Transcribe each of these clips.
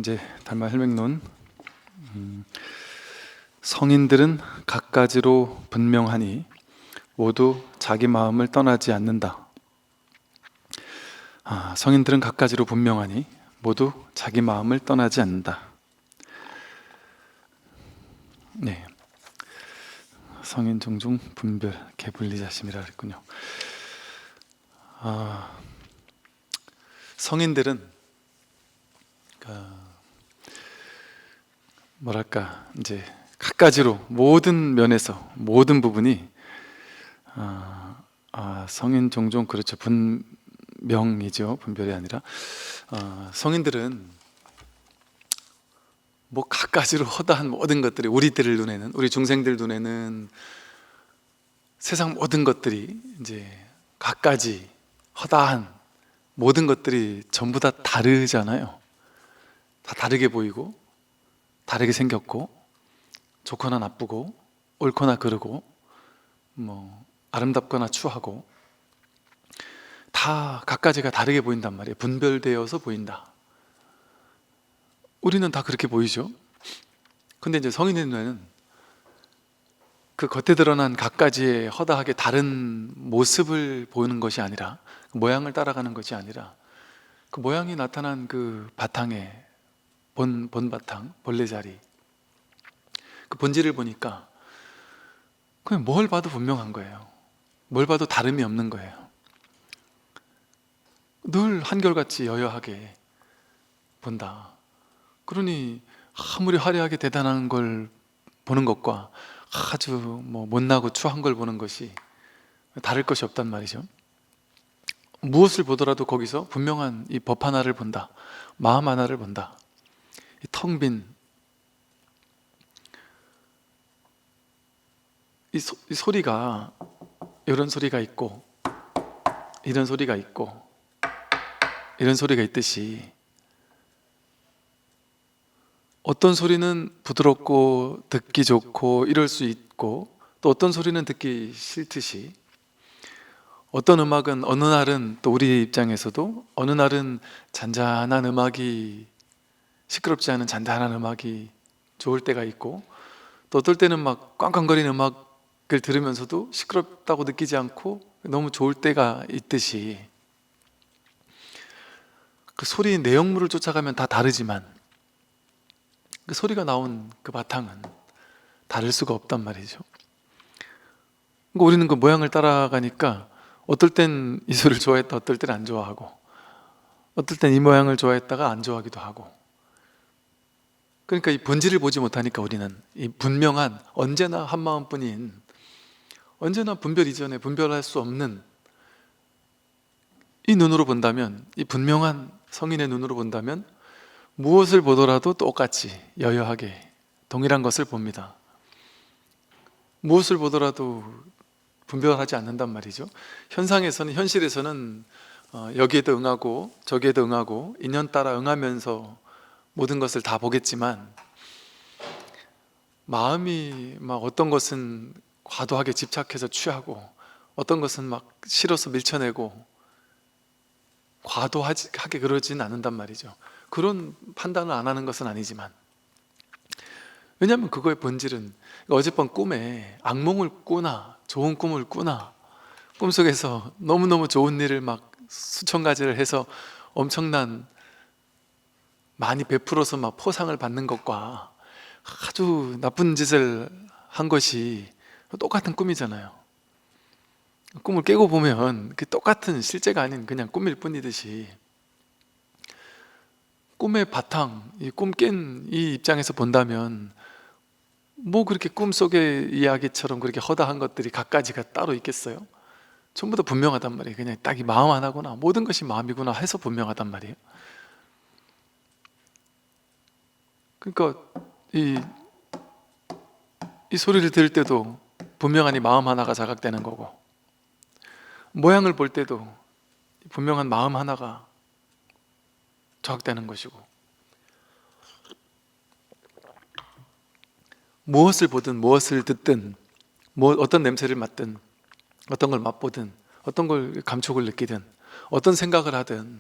이제 달마 혈맥론. 성인들은 갖가지로 분명하니 모두 자기 마음을 떠나지 않는다. 성인들은 갖가지로 분명하니 모두 자기 마음을 떠나지 않는다. 네, 성인 종종 분별 개분리자심이라 그랬군요. 성인들은 뭐랄까 이제 갖가지로 모든 면에서 모든 부분이 성인 종종 그렇죠. 분명이죠. 분별이 아니라 성인들은 뭐 갖가지로 허다한 모든 것들이 우리들 눈에는, 우리 중생들 눈에는 세상 모든 것들이 이제 갖가지 허다한 모든 것들이 전부 다 다르잖아요. 다 다르게 보이고 다르게 생겼고 좋거나 나쁘고 옳거나 그르고 뭐 아름답거나 추하고 다 갖가지가 다르게 보인단 말이에요. 분별되어서 보인다. 우리는 다 그렇게 보이죠. 근데 이제 성인의 눈에는 그 겉에 드러난 갖가지의 허다하게 다른 모습을 보이는 것이 아니라, 그 모양을 따라가는 것이 아니라, 그 모양이 나타난 그 바탕에 본바탕, 본래자리, 그 본질을 보니까 그냥 뭘 봐도 분명한 거예요. 뭘 봐도 다름이 없는 거예요. 늘 한결같이 여여하게 본다. 그러니 아무리 화려하게 대단한 걸 보는 것과 아주 뭐 못나고 추한 걸 보는 것이 다를 것이 없단 말이죠. 무엇을 보더라도 거기서 분명한 이 법 하나를 본다. 마음 하나를 본다. 이 텅 빈 이 소리가 이런 소리가 있고 이런 소리가 있고 이런 소리가 있듯이, 어떤 소리는 부드럽고 듣기 좋고 이럴 수 있고, 또 어떤 소리는 듣기 싫듯이, 어떤 음악은 어느 날은 또 우리 입장에서도 어느 날은 잔잔한 음악이, 시끄럽지 않은 잔잔한 음악이 좋을 때가 있고, 또 어떨 때는 막 꽝꽝거리는 음악을 들으면서도 시끄럽다고 느끼지 않고 너무 좋을 때가 있듯이, 그 소리의 내용물을 쫓아가면 다 다르지만 그 소리가 나온 그 바탕은 다를 수가 없단 말이죠. 그러니까 우리는 그 모양을 따라가니까 어떨 땐 이 소리를 좋아했다, 어떨 땐 안 좋아하고, 어떨 땐 이 모양을 좋아했다가 안 좋아하기도 하고. 그러니까 이 본질을 보지 못하니까 우리는 이 분명한, 언제나 한 마음뿐인, 언제나 분별 이전에 분별할 수 없는 이 눈으로 본다면, 이 분명한 성인의 눈으로 본다면 무엇을 보더라도 똑같이 여여하게 동일한 것을 봅니다. 무엇을 보더라도 분별하지 않는단 말이죠. 현상에서는, 현실에서는 여기에도 응하고 저기에도 응하고 인연 따라 응하면서 모든 것을 다 보겠지만, 마음이 막 어떤 것은 과도하게 집착해서 취하고 어떤 것은 막 싫어서 밀쳐내고 과도하게 그러진 않는단 말이죠. 그런 판단을 안 하는 것은 아니지만, 왜냐하면 그거의 본질은, 어젯밤 꿈에 악몽을 꾸나 좋은 꿈을 꾸나 꿈속에서 너무너무 좋은 일을 막 수천 가지를 해서 엄청난 많이 베풀어서 막 포상을 받는 것과 아주 나쁜 짓을 한 것이 똑같은 꿈이잖아요. 꿈을 깨고 보면 그 똑같은, 실제가 아닌 그냥 꿈일 뿐이듯이, 꿈의 바탕, 이 꿈 깬 이 입장에서 본다면 뭐 그렇게 꿈속의 이야기처럼 그렇게 허다한 것들이 갖가지가 따로 있겠어요? 전부 다 분명하단 말이에요. 그냥 딱 이 마음 하나구나, 모든 것이 마음이구나 해서 분명하단 말이에요. 그러니까 이 소리를 들을 때도 분명한 이 마음 하나가 자각되는 거고, 모양을 볼 때도 분명한 마음 하나가 자각되는 것이고, 무엇을 보든 무엇을 듣든, 어떤 냄새를 맡든 어떤 걸 맛보든 어떤 걸 감촉을 느끼든 어떤 생각을 하든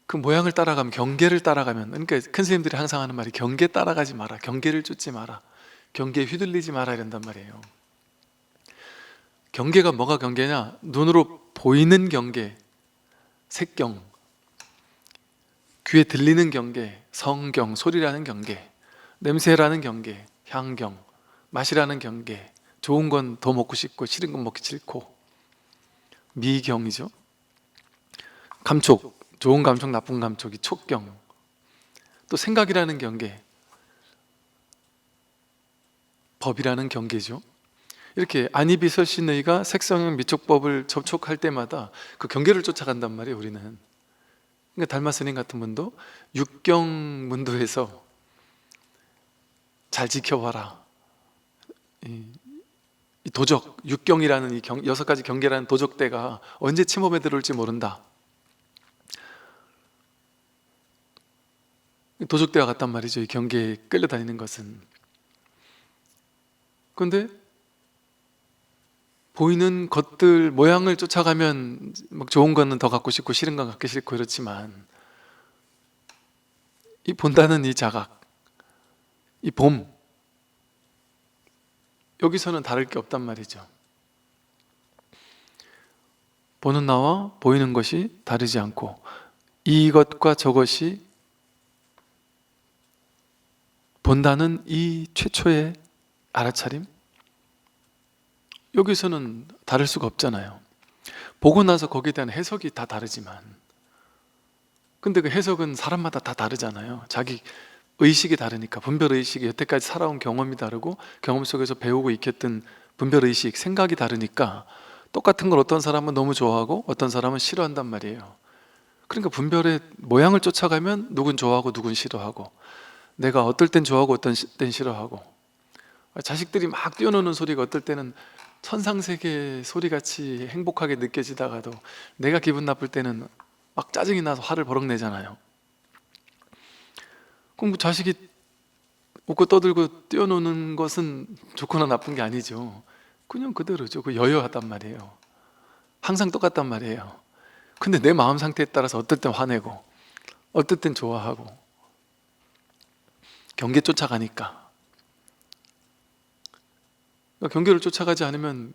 그 모양을 따라가면, 경계를 따라가면, 그러니까 큰 스님들이 항상 하는 말이 경계 따라가지 마라, 경계를 쫓지 마라, 경계에 휘둘리지 마라 이런단 말이에요. 경계가 뭐가 경계냐? 눈으로 보이는 경계, 색경, 귀에 들리는 경계, 성경, 소리라는 경계, 냄새라는 경계, 향경, 맛이라는 경계, 좋은 건 더 먹고 싶고 싫은 건 먹기 싫고, 미경이죠. 감촉, 좋은 감촉, 나쁜 감촉이 촉경. 또 생각이라는 경계, 법이라는 경계죠. 이렇게 안이비설신의가 색성형 미촉법을 접촉할 때마다 그 경계를 쫓아간단 말이에요, 우리는. 그러니까 달마스님 같은 분도 육경문도에서 잘 지켜봐라, 이 도적, 육경이라는 이 6가지 경계라는 도적대가 언제 침범에 들어올지 모른다. 도적대와 같단 말이죠, 이 경계에 끌려다니는 것은. 그런데 보이는 것들 모양을 쫓아가면 막 좋은 거는 더 갖고 싶고 싫은 건 갖기 싫고 이렇지만, 이 본다는 이 자각, 이 봄, 여기서는 다를 게 없단 말이죠. 보는 나와 보이는 것이 다르지 않고, 이것과 저것이 본다는 이 최초의 알아차림, 여기서는 다를 수가 없잖아요. 보고 나서 거기에 대한 해석이 다 다르지만, 근데 그 해석은 사람마다 다 다르잖아요. 자기 의식이 다르니까. 분별의식이, 여태까지 살아온 경험이 다르고 경험 속에서 배우고 익혔던 분별의식, 생각이 다르니까 똑같은 걸 어떤 사람은 너무 좋아하고 어떤 사람은 싫어한단 말이에요. 그러니까 분별의 모양을 쫓아가면 누군 좋아하고 누군 싫어하고, 내가 어떨 땐 좋아하고 어떤 땐 싫어하고, 자식들이 막 뛰어노는 소리가 어떨 때는 천상세계 소리같이 행복하게 느껴지다가도 내가 기분 나쁠 때는 막 짜증이 나서 화를 버럭 내잖아요. 그럼 그 자식이 웃고 떠들고 뛰어노는 것은 좋거나 나쁜 게 아니죠. 그냥 그대로죠. 그 여여하단 말이에요. 항상 똑같단 말이에요. 근데 내 마음 상태에 따라서 어떨 땐 화내고 어떨 땐 좋아하고, 경계 쫓아가니까. 그러니까 경계를 쫓아가지 않으면,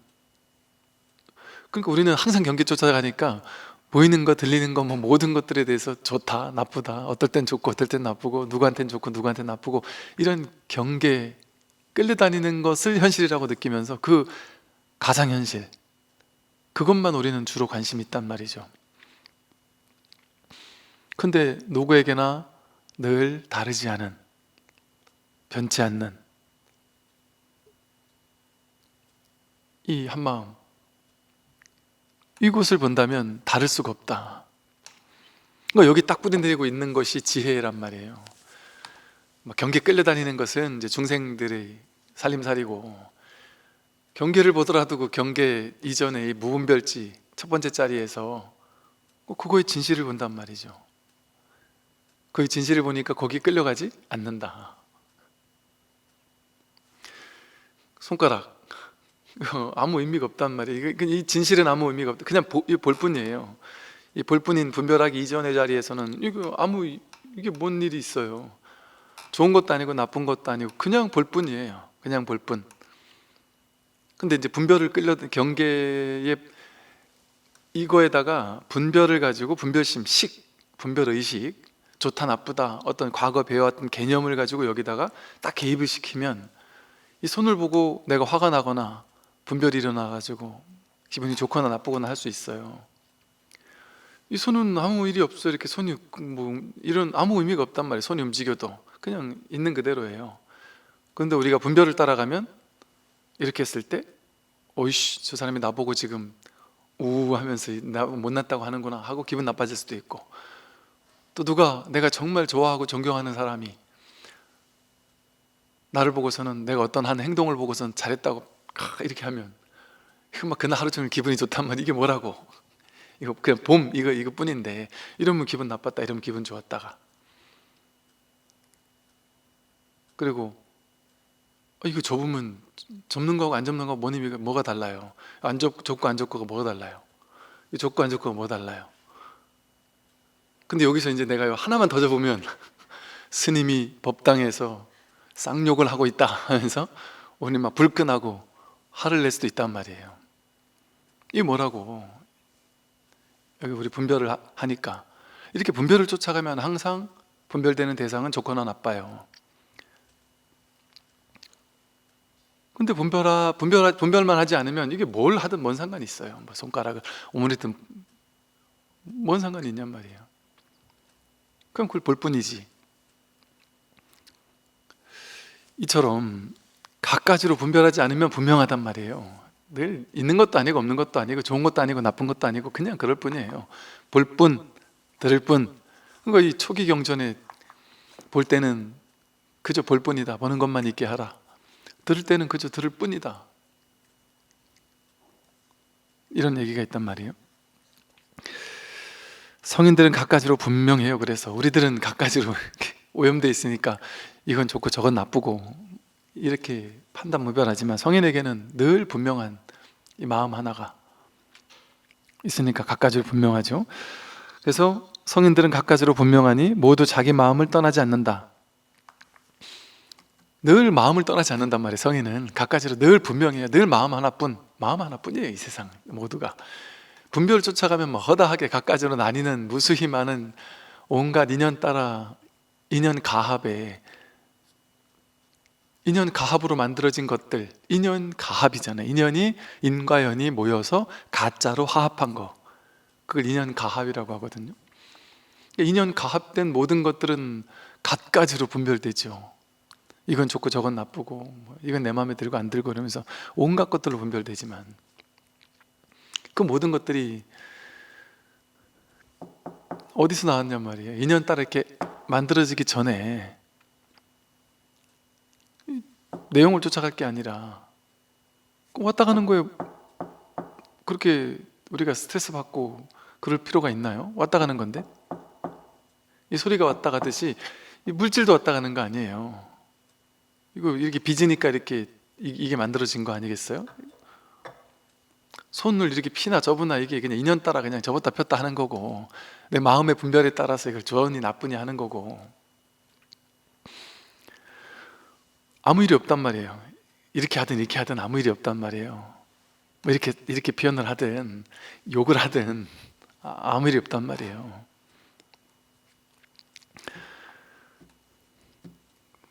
그러니까 우리는 항상 경계 쫓아가니까 보이는 거, 들리는 거, 뭐 모든 것들에 대해서 좋다, 나쁘다, 어떨 땐 좋고 어떨 땐 나쁘고, 누구한텐 좋고 누구한텐 나쁘고, 이런 경계, 끌려다니는 것을 현실이라고 느끼면서 그 가상현실, 그것만 우리는 주로 관심이 있단 말이죠. 근데 누구에게나 늘 다르지 않은, 변치 않는 이 한마음, 이곳을 본다면 다를 수가 없다. 그러니까 여기 딱 뿌리내리고 있는 것이 지혜란 말이에요. 경계 끌려다니는 것은 이제 중생들의 살림살이고, 경계를 보더라도 그 경계 이전의 이 무분별지 첫 번째 자리에서 그거의 진실을 본단 말이죠. 그 진실을 보니까 거기 끌려가지 않는다. 손가락, 아무 의미가 없단 말이에요. 이 진실은 아무 의미가 없다. 그냥 볼 뿐이에요. 이 볼뿐인 분별하기 이전의 자리에서는 이게 뭔 일이 있어요. 좋은 것도 아니고 나쁜 것도 아니고 그냥 볼 뿐이에요. 그냥 볼 뿐. 근데 이제 분별을 경계에, 이거에다가 분별을 가지고 분별심, 분별의식, 좋다 나쁘다, 어떤 과거 배워왔던 개념을 가지고 여기다가 딱 개입을 시키면, 이 손을 보고 내가 화가 나거나 분별이 일어나가지고 기분이 좋거나 나쁘거나 할 수 있어요. 이 손은 아무 일이 없어요. 이렇게 손이 이런 아무 의미가 없단 말이에요. 손이 움직여도 그냥 있는 그대로예요. 그런데 우리가 분별을 따라가면 이렇게 했을 때, 어이씨, 저 사람이 나보고 지금 우하면서 나 못났다고 하는구나 하고 기분 나빠질 수도 있고, 또 누가 내가 정말 좋아하고 존경하는 사람이 나를 보고서는, 내가 어떤 한 행동을 보고서는 잘했다고 이렇게 하면 막 그날 하루 종일 기분이 좋단 말이에요. 이게 뭐라고, 이거 그냥 이거 뿐인데, 이러면 기분 나빴다, 이러면 기분 좋았다가. 그리고 이거 접으면, 접는 거하고 안 접는 거하고 뭐가 달라요? 접고 안 접고가 뭐가 달라요? 이 접고 안 접고가 뭐가 달라요? 근데 여기서 이제 내가 하나만 더 적으면 스님이 법당에서 쌍욕을 하고 있다 하면서 우리 막 불끈하고 화를 낼 수도 있단 말이에요. 이게 뭐라고? 여기 우리 분별을 하니까 이렇게 분별을 쫓아가면 항상 분별되는 대상은 좋거나 나빠요. 근데 분별만 하지 않으면 이게 뭘 하든 뭔 상관이 있어요. 뭐 손가락을 오므리든 뭔 상관이 있냔 말이에요. 그럼 그걸 볼 뿐이지. 이처럼 갖가지로 분별하지 않으면 분명하단 말이에요. 늘 있는 것도 아니고 없는 것도 아니고 좋은 것도 아니고 나쁜 것도 아니고 그냥 그럴 뿐이에요. 볼 뿐, 들을 뿐. 그러니까 이 초기 경전에 볼 때는 그저 볼 뿐이다. 보는 것만 있게 하라. 들을 때는 그저 들을 뿐이다. 이런 얘기가 있단 말이에요. 성인들은 갖가지로 분명해요. 그래서 우리들은 갖가지로 오염되어 있으니까 이건 좋고 저건 나쁘고 이렇게 판단 무별하지만 성인에게는 늘 분명한 이 마음 하나가 있으니까 갖가지로 분명하죠. 그래서 성인들은 갖가지로 분명하니 모두 자기 마음을 떠나지 않는다. 늘 마음을 떠나지 않는단 말이에요. 성인은 갖가지로 늘 분명해요. 늘 마음 하나뿐이에요. 이 세상 모두가 분별을 쫓아가면 뭐 허다하게 갖가지로 나뉘는 무수히 많은 온갖 인연 따라 인연 가합에 인연 가합으로 만들어진 것들, 인연 가합이잖아요. 인연이 인과 연이 모여서 가짜로 화합한 거, 그걸 인연 가합이라고 하거든요. 인연 가합된 모든 것들은 갖가지로 분별되죠. 이건 좋고 저건 나쁘고 이건 내 마음에 들고 안 들고 이러면서 온갖 것들로 분별되지만 그 모든 것들이 어디서 나왔냔 말이에요. 인연 따라 이렇게 만들어지기 전에 내용을 쫓아갈 게 아니라 왔다 가는 거에 그렇게 우리가 스트레스 받고 그럴 필요가 있나요? 왔다 가는 건데 이 소리가 왔다 가듯이 이 물질도 왔다 가는 거 아니에요. 이거 이렇게 빚으니까 이렇게 이게 만들어진 거 아니겠어요? 손을 이렇게 피나 접으나 이게 그냥 인연 따라 그냥 접었다 폈다 하는 거고 내 마음의 분별에 따라서 이걸 좋으니 나쁘니 하는 거고 아무 일이 없단 말이에요. 이렇게 하든 아무 일이 없단 말이에요. 뭐 이렇게 표현을 하든 욕을 하든 아무 일이 없단 말이에요.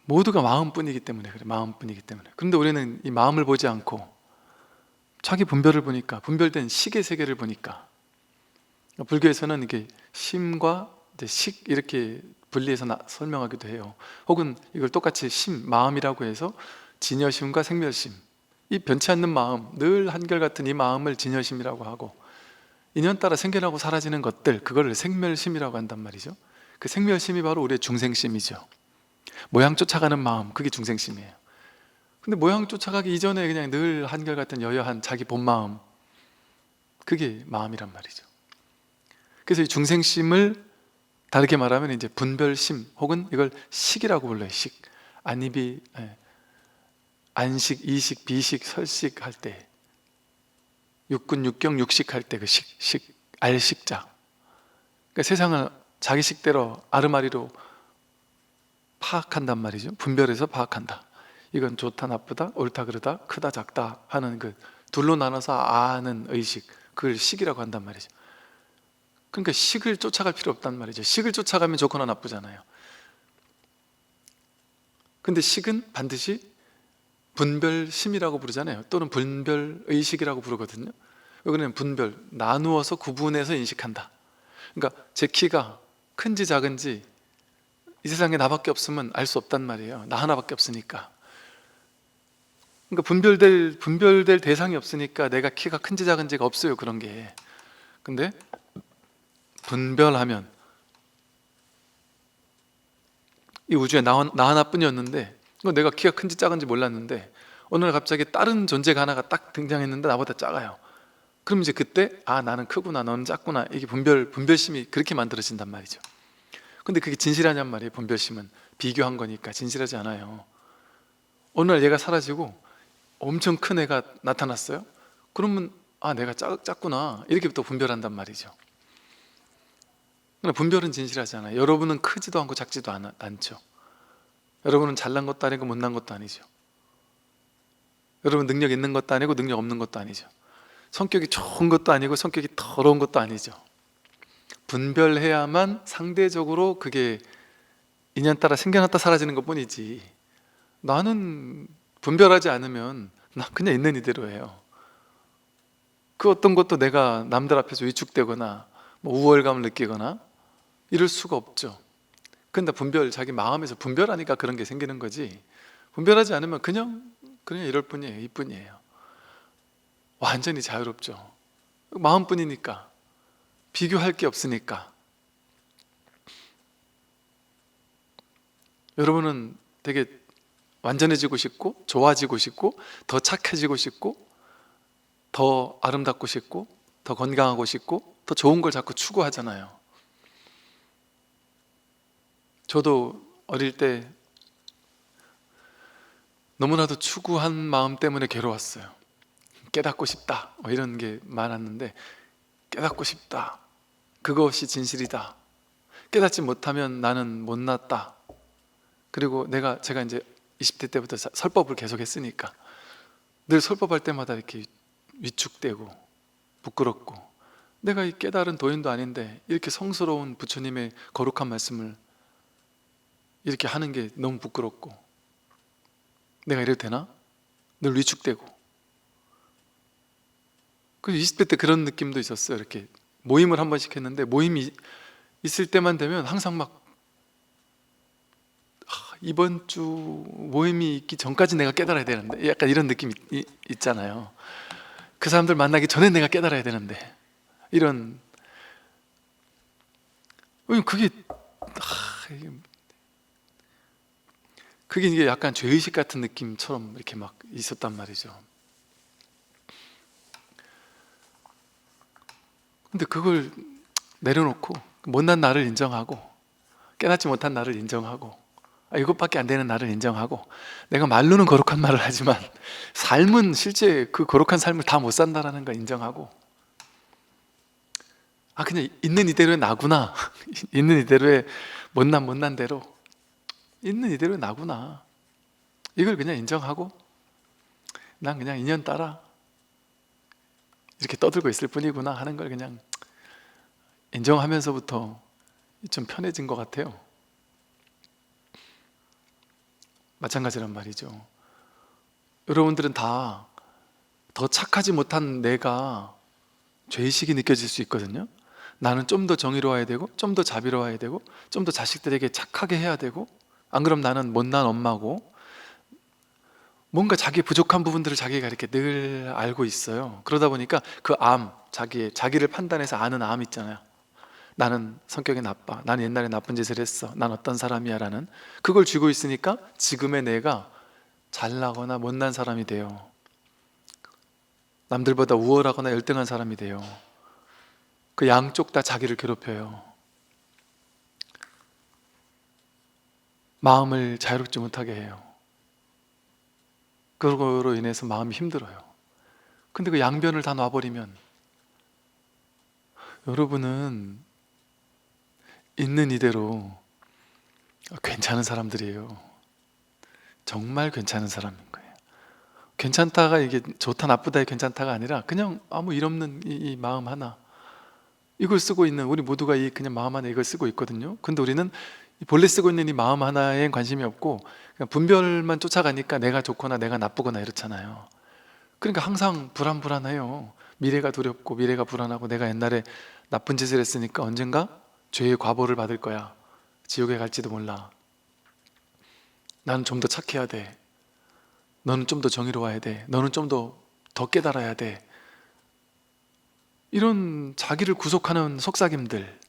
모두가 마음뿐이기 때문에 그래. 마음뿐이기 때문에. 그런데 우리는 이 마음을 보지 않고 자기 분별을 보니까 분별된 식의 세계를 보니까 불교에서는 이게 심과 식 이렇게 분리해서 설명하기도 해요. 혹은 이걸 똑같이 심, 마음이라고 해서 진여심과 생멸심, 이 변치 않는 마음, 늘 한결같은 이 마음을 진여심이라고 하고 인연 따라 생겨나고 사라지는 것들, 그거를 생멸심이라고 한단 말이죠. 그 생멸심이 바로 우리의 중생심이죠. 모양 쫓아가는 마음, 그게 중생심이에요. 근데 모양 쫓아가기 이전에 그냥 늘 한결같은 여여한 자기 본마음, 그게 마음이란 말이죠. 그래서 이 중생심을 다르게 말하면 이제 분별심 혹은 이걸 식이라고 불러요. 식. 안입이 안식, 이식, 비식, 설식 할 때 육군, 육경, 육식 할 때 그 식, 알식자. 그러니까 세상을 자기 식대로 아르마리로 파악한단 말이죠. 분별해서 파악한다. 이건 좋다, 나쁘다, 옳다, 그르다, 크다, 작다 하는 그 둘로 나눠서 아는 의식, 그걸 식이라고 한단 말이죠. 그러니까 식을 쫓아갈 필요 없단 말이죠. 식을 쫓아가면 좋거나 나쁘잖아요. 근데 식은 반드시 분별심이라고 부르잖아요. 또는 분별의식이라고 부르거든요. 여기는 분별, 나누어서 구분해서 인식한다. 그러니까 제 키가 큰지 작은지 이 세상에 나밖에 없으면 알 수 없단 말이에요. 나 하나밖에 없으니까. 그러니까 분별될 대상이 없으니까 내가 키가 큰지 작은지가 없어요. 그런 게. 근데 분별하면 이 우주에 나 하나뿐이었는데 내가 키가 큰지 작은지 몰랐는데 어느 날 갑자기 다른 존재가 하나가 딱 등장했는데 나보다 작아요. 그럼 이제 그때 나는 크구나, 너는 작구나, 이게 분별심이 그렇게 만들어진단 말이죠. 근데 그게 진실하냔 말이에요. 분별심은 비교한 거니까 진실하지 않아요. 어느 날 얘가 사라지고 엄청 큰 애가 나타났어요. 그러면 내가 작구나 이렇게 또 분별한단 말이죠. 그러나 분별은 진실하잖아요. 여러분은 크지도 않고 작지도 않죠. 여러분은 잘난 것도 아니고 못난 것도 아니죠. 여러분 능력 있는 것도 아니고 능력 없는 것도 아니죠. 성격이 좋은 것도 아니고 성격이 더러운 것도 아니죠. 분별해야만 상대적으로 그게 인연따라 생겨났다 사라지는 것 뿐이지, 나는 분별하지 않으면 나 그냥 있는 이대로예요. 그 어떤 것도 내가 남들 앞에서 위축되거나 뭐 우월감을 느끼거나 이럴 수가 없죠. 근데 자기 마음에서 분별하니까 그런 게 생기는 거지, 분별하지 않으면 그냥 이럴 뿐이에요. 이뿐이에요. 완전히 자유롭죠. 마음뿐이니까, 비교할 게 없으니까. 여러분은 되게 완전해지고 싶고 좋아지고 싶고 더 착해지고 싶고 더 아름답고 싶고 더 건강하고 싶고 더 좋은 걸 자꾸 추구하잖아요. 저도 어릴 때 너무나도 추구한 마음 때문에 괴로웠어요. 깨닫고 싶다 뭐 이런 게 많았는데, 깨닫고 싶다, 그것이 진실이다, 깨닫지 못하면 나는 못났다. 그리고 제가 이제 20대 때부터 설법을 계속 했으니까 늘 설법할 때마다 이렇게 위축되고 부끄럽고, 내가 이 깨달은 도인도 아닌데 이렇게 성스러운 부처님의 거룩한 말씀을 이렇게 하는 게 너무 부끄럽고, 내가 이래도 되나? 늘 위축되고. 그 20대 때 그런 느낌도 있었어요. 이렇게 모임을 한 번씩 했는데 모임이 있을 때만 되면 항상 막 이번 주 모임이 있기 전까지 내가 깨달아야 되는데, 약간 이런 느낌이 있잖아요. 그 사람들 만나기 전에 내가 깨달아야 되는데, 이런, 그게 이게 약간 죄의식 같은 느낌처럼 이렇게 막 있었단 말이죠. 근데 그걸 내려놓고 못난 나를 인정하고 깨닫지 못한 나를 인정하고 이것밖에 안 되는 나를 인정하고, 내가 말로는 거룩한 말을 하지만 삶은 실제 그 거룩한 삶을 다 못 산다라는 걸 인정하고, 그냥 있는 이대로의 나구나 있는 이대로의 못난 대로 있는 이대로의 나구나, 이걸 그냥 인정하고 난 그냥 인연 따라 이렇게 떠들고 있을 뿐이구나 하는 걸 그냥 인정하면서부터 좀 편해진 것 같아요. 마찬가지란 말이죠. 여러분들은 다 더 착하지 못한 내가 죄의식이 느껴질 수 있거든요. 나는 좀 더 정의로워야 되고 좀 더 자비로워야 되고 좀 더 자식들에게 착하게 해야 되고, 안 그럼 나는 못난 엄마고, 뭔가 자기 부족한 부분들을 자기가 이렇게 늘 알고 있어요. 그러다 보니까 그 자기를 판단해서 아는 암 있잖아요. 나는 성격이 나빠, 나는 옛날에 나쁜 짓을 했어, 난 어떤 사람이야 라는, 그걸 쥐고 있으니까 지금의 내가 잘나거나 못난 사람이 돼요. 남들보다 우월하거나 열등한 사람이 돼요. 그 양쪽 다 자기를 괴롭혀요. 마음을 자유롭지 못하게 해요. 그거로 인해서 마음이 힘들어요. 근데 그 양변을 다 놔버리면 여러분은 있는 이대로 괜찮은 사람들이에요. 정말 괜찮은 사람인 거예요. 괜찮다가 이게 좋다 나쁘다의 괜찮다가 아니라 그냥 아무 일 없는 이 마음 하나, 이걸 쓰고 있는 우리 모두가 이 그냥 마음 하나 이걸 쓰고 있거든요. 근데 우리는 본래 쓰고 있는 이 마음 하나에 관심이 없고 그냥 분별만 쫓아가니까 내가 좋거나 내가 나쁘거나 이렇잖아요. 그러니까 항상 불안해요. 미래가 두렵고 미래가 불안하고, 내가 옛날에 나쁜 짓을 했으니까 언젠가 죄의 과보를 받을 거야, 지옥에 갈지도 몰라, 나는 좀 더 착해야 돼, 너는 좀 더 정의로워야 돼, 너는 좀 더 깨달아야 돼, 이런 자기를 구속하는 속삭임들.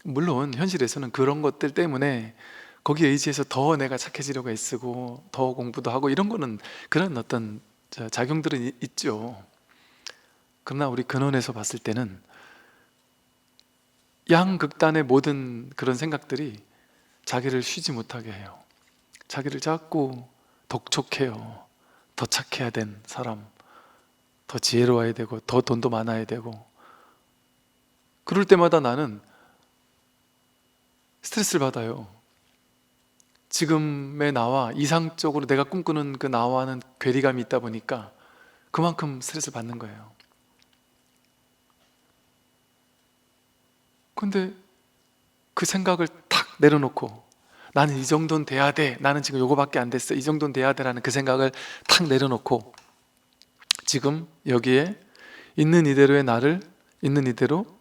물론 현실에서는 그런 것들 때문에 거기에 의지해서 더 내가 착해지려고 애쓰고 더 공부도 하고 이런 거는, 그런 어떤 작용들은 있죠. 그러나 우리 근원에서 봤을 때는 양극단의 모든 그런 생각들이 자기를 쉬지 못하게 해요. 자기를 자꾸 독촉해요. 더 착해야 된 사람, 더 지혜로워야 되고 더 돈도 많아야 되고, 그럴 때마다 나는 스트레스를 받아요. 지금의 나와 이상적으로 내가 꿈꾸는 그 나와는 괴리감이 있다 보니까 그만큼 스트레스를 받는 거예요. 근데 그 생각을 탁 내려놓고 나는 이 정도는 돼야 돼, 나는 지금 요거밖에 안 됐어, 이 정도는 돼야 돼 라는 그 생각을 탁 내려놓고 지금 여기에 있는 이대로의 나를 있는 이대로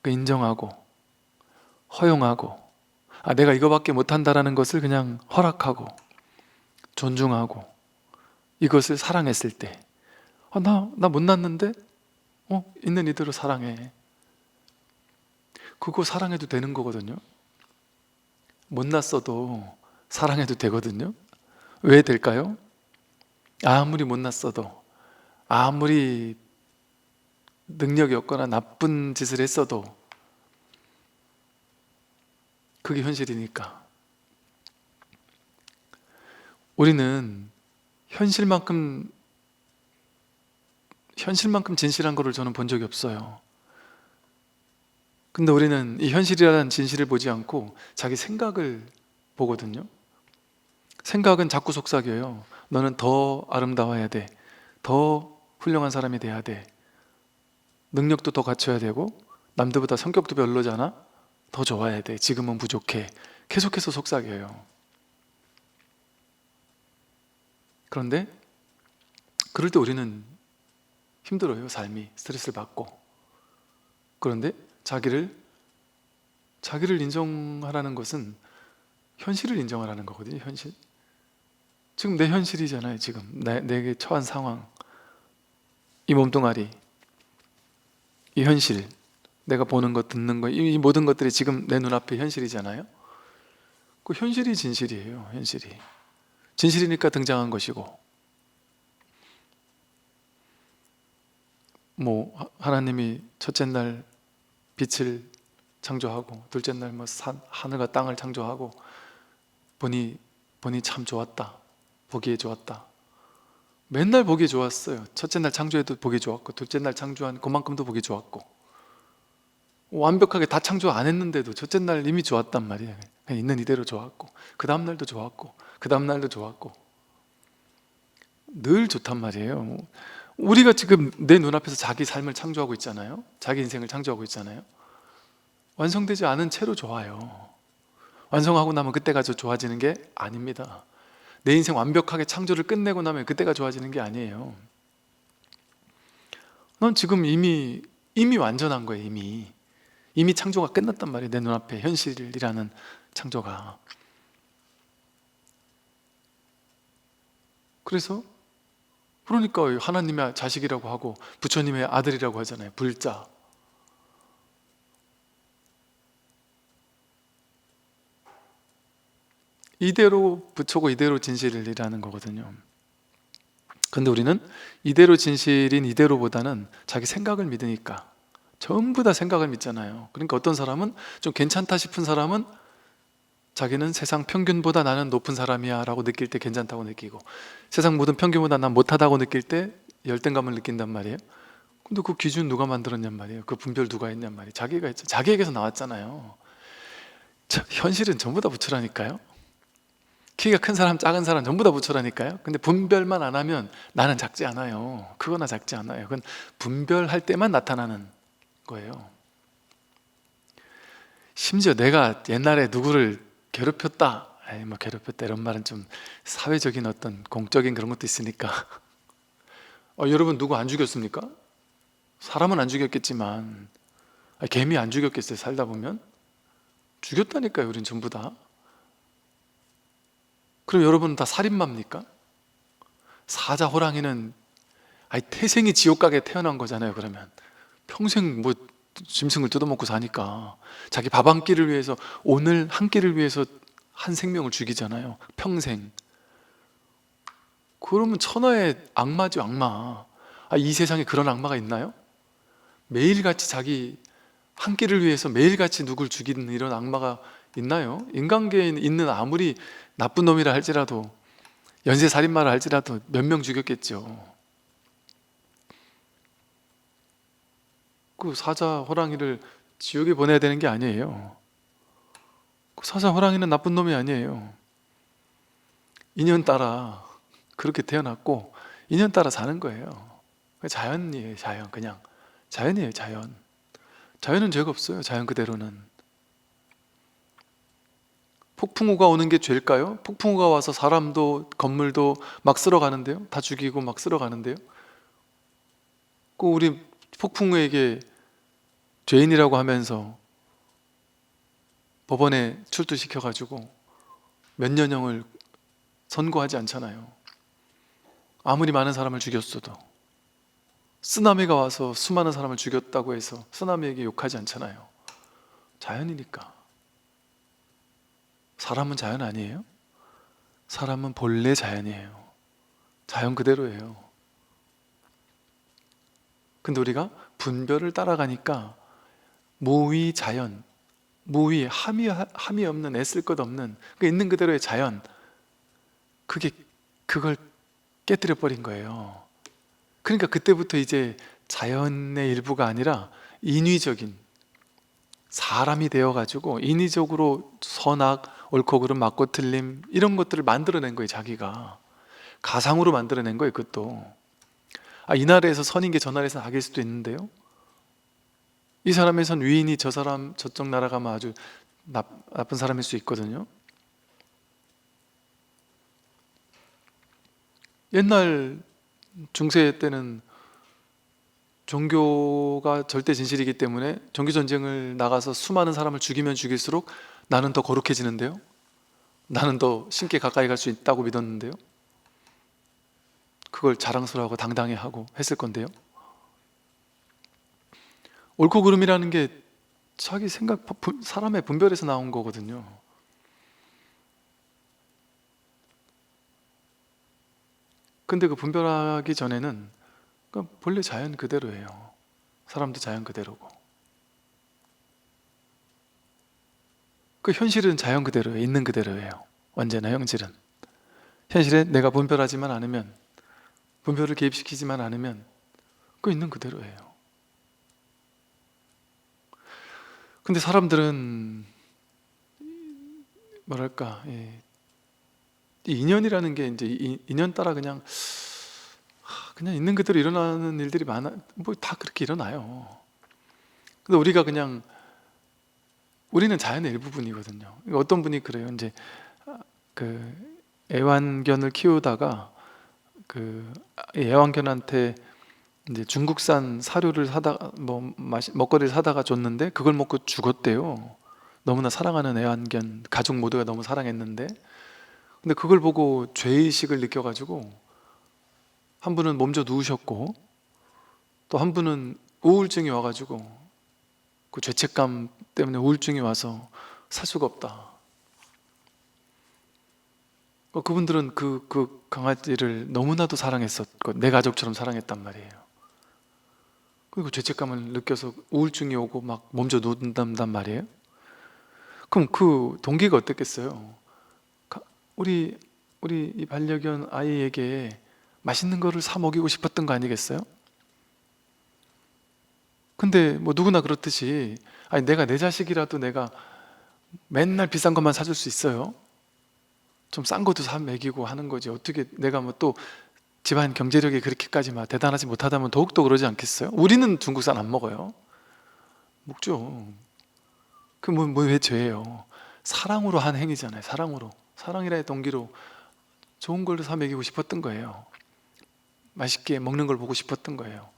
인정하고 허용하고, 내가 이거밖에 못한다라는 것을 그냥 허락하고 존중하고 이것을 사랑했을 때 나 못났는데 있는 이대로 사랑해. 그거 사랑해도 되는 거거든요. 못났어도 사랑해도 되거든요. 왜 될까요? 아무리 못났어도, 아무리 능력이 없거나 나쁜 짓을 했어도 그게 현실이니까. 우리는 현실만큼 진실한 거를 저는 본 적이 없어요. 근데 우리는 이 현실이라는 진실을 보지 않고 자기 생각을 보거든요. 생각은 자꾸 속삭여요. 너는 더 아름다워야 돼, 더 훌륭한 사람이 돼야 돼, 능력도 더 갖춰야 되고 남들보다 성격도 별로잖아, 더 좋아야 돼, 지금은 부족해. 계속해서 속삭여요. 그런데 그럴 때 우리는 힘들어요. 삶이 스트레스를 받고. 그런데 자기를 인정하라는 것은 현실을 인정하라는 거거든요. 현실. 지금 내 현실이잖아요. 지금 내게 처한 상황, 이 몸뚱아리, 이 현실, 내가 보는 것, 듣는 것, 이 모든 것들이 지금 내 눈앞에 현실이잖아요. 그 현실이 진실이에요. 현실이 진실이니까 등장한 것이고, 하나님이 첫째 날 빛을 창조하고 둘째 날 하늘과 땅을 창조하고 보니 참 좋았다, 보기에 좋았다. 맨날 보기 좋았어요. 첫째 날 창조해도 보기 좋았고 둘째 날 창조한 그만큼도 보기 좋았고, 완벽하게 다 창조 안 했는데도 첫째 날 이미 좋았단 말이에요. 그냥 있는 이대로 좋았고 그 다음 날도 좋았고 그 다음 날도 좋았고 늘 좋단 말이에요. 우리가 지금 내 눈앞에서 자기 삶을 창조하고 있잖아요. 자기 인생을 창조하고 있잖아요. 완성되지 않은 채로 좋아요. 완성하고 나면 그때가 좋아지는 게 아닙니다. 내 인생 완벽하게 창조를 끝내고 나면 그때가 좋아지는 게 아니에요. 넌 지금 이미 완전한 거예요. 이미 창조가 끝났단 말이에요. 내 눈앞에 현실이라는 창조가. 그러니까 하나님의 자식이라고 하고 부처님의 아들이라고 하잖아요. 불자. 이대로 부처고 이대로 진실이라는 거거든요. 근데 우리는 이대로 진실인 이대로보다는 자기 생각을 믿으니까 전부 다 생각을 믿잖아요. 그러니까 어떤 사람은 좀 괜찮다 싶은 사람은 자기는 세상 평균보다 나는 높은 사람이야 라고 느낄 때 괜찮다고 느끼고, 세상 모든 평균보다 난 못하다고 느낄 때 열등감을 느낀단 말이에요. 근데 그 기준 누가 만들었냔 말이에요. 그 분별 누가 했냔 말이에요. 자기가 했죠. 자기에게서 나왔잖아요. 현실은 전부 다 부처라니까요. 키가 큰 사람 작은 사람 전부 다 부처라니까요. 근데 분별만 안 하면 나는 작지 않아요. 그거나 작지 않아요. 그건 분별할 때만 나타나는 거예요. 심지어 내가 옛날에 누구를 괴롭혔다, 괴롭혔다 이런 말은 좀 사회적인 어떤 공적인 그런 것도 있으니까 여러분 누구 안 죽였습니까? 사람은 안 죽였겠지만 개미 안 죽였겠어요? 살다 보면 죽였다니까요. 우린 전부 다. 그럼 여러분은 다 살인마입니까? 사자, 호랑이는 태생이 지옥 가게 태어난 거잖아요. 그러면 평생 짐승을 뜯어먹고 사니까 자기 밥 한 끼를 위해서, 오늘 한 끼를 위해서 한 생명을 죽이잖아요. 평생. 그러면 천하의 악마죠, 악마. 이 세상에 그런 악마가 있나요? 매일같이 자기 한 끼를 위해서 매일같이 누굴 죽이는 이런 악마가 있나요? 인간계에 있는 아무리 나쁜 놈이라 할지라도, 연쇄살인마라 할지라도 몇 명 죽였겠죠. 그 사자, 호랑이를 지옥에 보내야 되는 게 아니에요. 사자 호랑이는 나쁜 놈이 아니에요. 인연 따라 그렇게 태어났고 인연 따라 사는 거예요. 자연이에요. 자연. 그냥 자연이에요. 자연. 자연은 죄가 없어요. 자연 그대로는. 폭풍우가 오는 게 죄일까요? 폭풍우가 와서 사람도 건물도 막 쓸어가는데요. 다 죽이고 막 쓸어가는데요. 꼭 우리 폭풍우에게 죄인이라고 하면서 법원에 출두시켜가지고 몇 년형을 선고하지 않잖아요. 아무리 많은 사람을 죽였어도. 쓰나미가 와서 수많은 사람을 죽였다고 해서 쓰나미에게 욕하지 않잖아요. 자연이니까. 사람은 자연 아니에요? 사람은 본래 자연이에요. 자연 그대로예요. 근데 우리가 분별을 따라가니까 무의 자연, 무의 함이 없는, 애쓸 것 없는 그 있는 그대로의 자연, 그걸 깨뜨려 버린 거예요. 그러니까 그때부터 이제 자연의 일부가 아니라 인위적인 사람이 되어가지고 인위적으로 선악, 옳고 그름, 맞고 틀림 이런 것들을 만들어낸 거예요. 자기가 가상으로 만들어낸 거예요. 그것도 이 나라에서 선인 게 저 나라에서 악일 수도 있는데요, 이 사람에선 위인이 저 사람 저쪽 나라 가면 아주 나쁜 사람일 수 있거든요. 옛날 중세 때는 종교가 절대 진실이기 때문에 종교전쟁을 나가서 수많은 사람을 죽이면 죽일수록 나는 더 거룩해지는데요, 나는 더 신께 가까이 갈 수 있다고 믿었는데요, 그걸 자랑스러워하고 당당해하고 했을 건데요. 옳고 그름이라는 게 자기 생각, 사람의 분별에서 나온 거거든요. 근데 그 분별하기 전에는 본래 자연 그대로예요. 사람도 자연 그대로고 그 현실은 자연 그대로예요. 있는 그대로예요. 언제나 현실은. 현실에 내가 분별하지만 않으면, 분별을 개입시키지만 않으면 그 있는 그대로예요. 근데 사람들은 뭐랄까, 이 인연이라는 게 이제 인연 따라 그냥 있는 그대로 일어나는 일들이 많아. 뭐 다 그렇게 일어나요. 근데 우리가 그냥, 우리는 자연의 일부분이거든요. 어떤 분이 그래요. 이제 그 애완견을 키우다가 그 애완견한테 이제 중국산 사료를 사다가 먹거리를 사다가 줬는데 그걸 먹고 죽었대요. 너무나 사랑하는 애완견, 가족 모두가 너무 사랑했는데. 근데 그걸 보고 죄의식을 느껴가지고 한 분은 몸져 누우셨고 또 한 분은 우울증이 와가지고 그 죄책감 때문에 우울증이 와서 살 수가 없다. 그분들은 그 강아지를 너무나도 사랑했었고 내 가족처럼 사랑했단 말이에요. 그리고 죄책감을 느껴서 우울증이 오고 막 몸져 누운단 말이에요. 그럼 그 동기가 어땠겠어요? 우리 이 반려견 아이에게 맛있는 거를 사 먹이고 싶었던 거 아니겠어요? 근데 뭐 누구나 그렇듯이 내가 내 자식이라도 내가 맨날 비싼 것만 사줄 수 있어요? 좀 싼 것도 사 먹이고 하는 거지. 어떻게 내가 뭐 또 집안 경제력이 그렇게까지 막 대단하지 못하다면 더욱더 그러지 않겠어요? 우리는 중국산 안 먹어요. 먹죠. 그 왜 죄예요? 사랑으로 한 행위잖아요. 사랑이라의 동기로 좋은 걸 사 먹이고 싶었던 거예요. 맛있게 먹는 걸 보고 싶었던 거예요.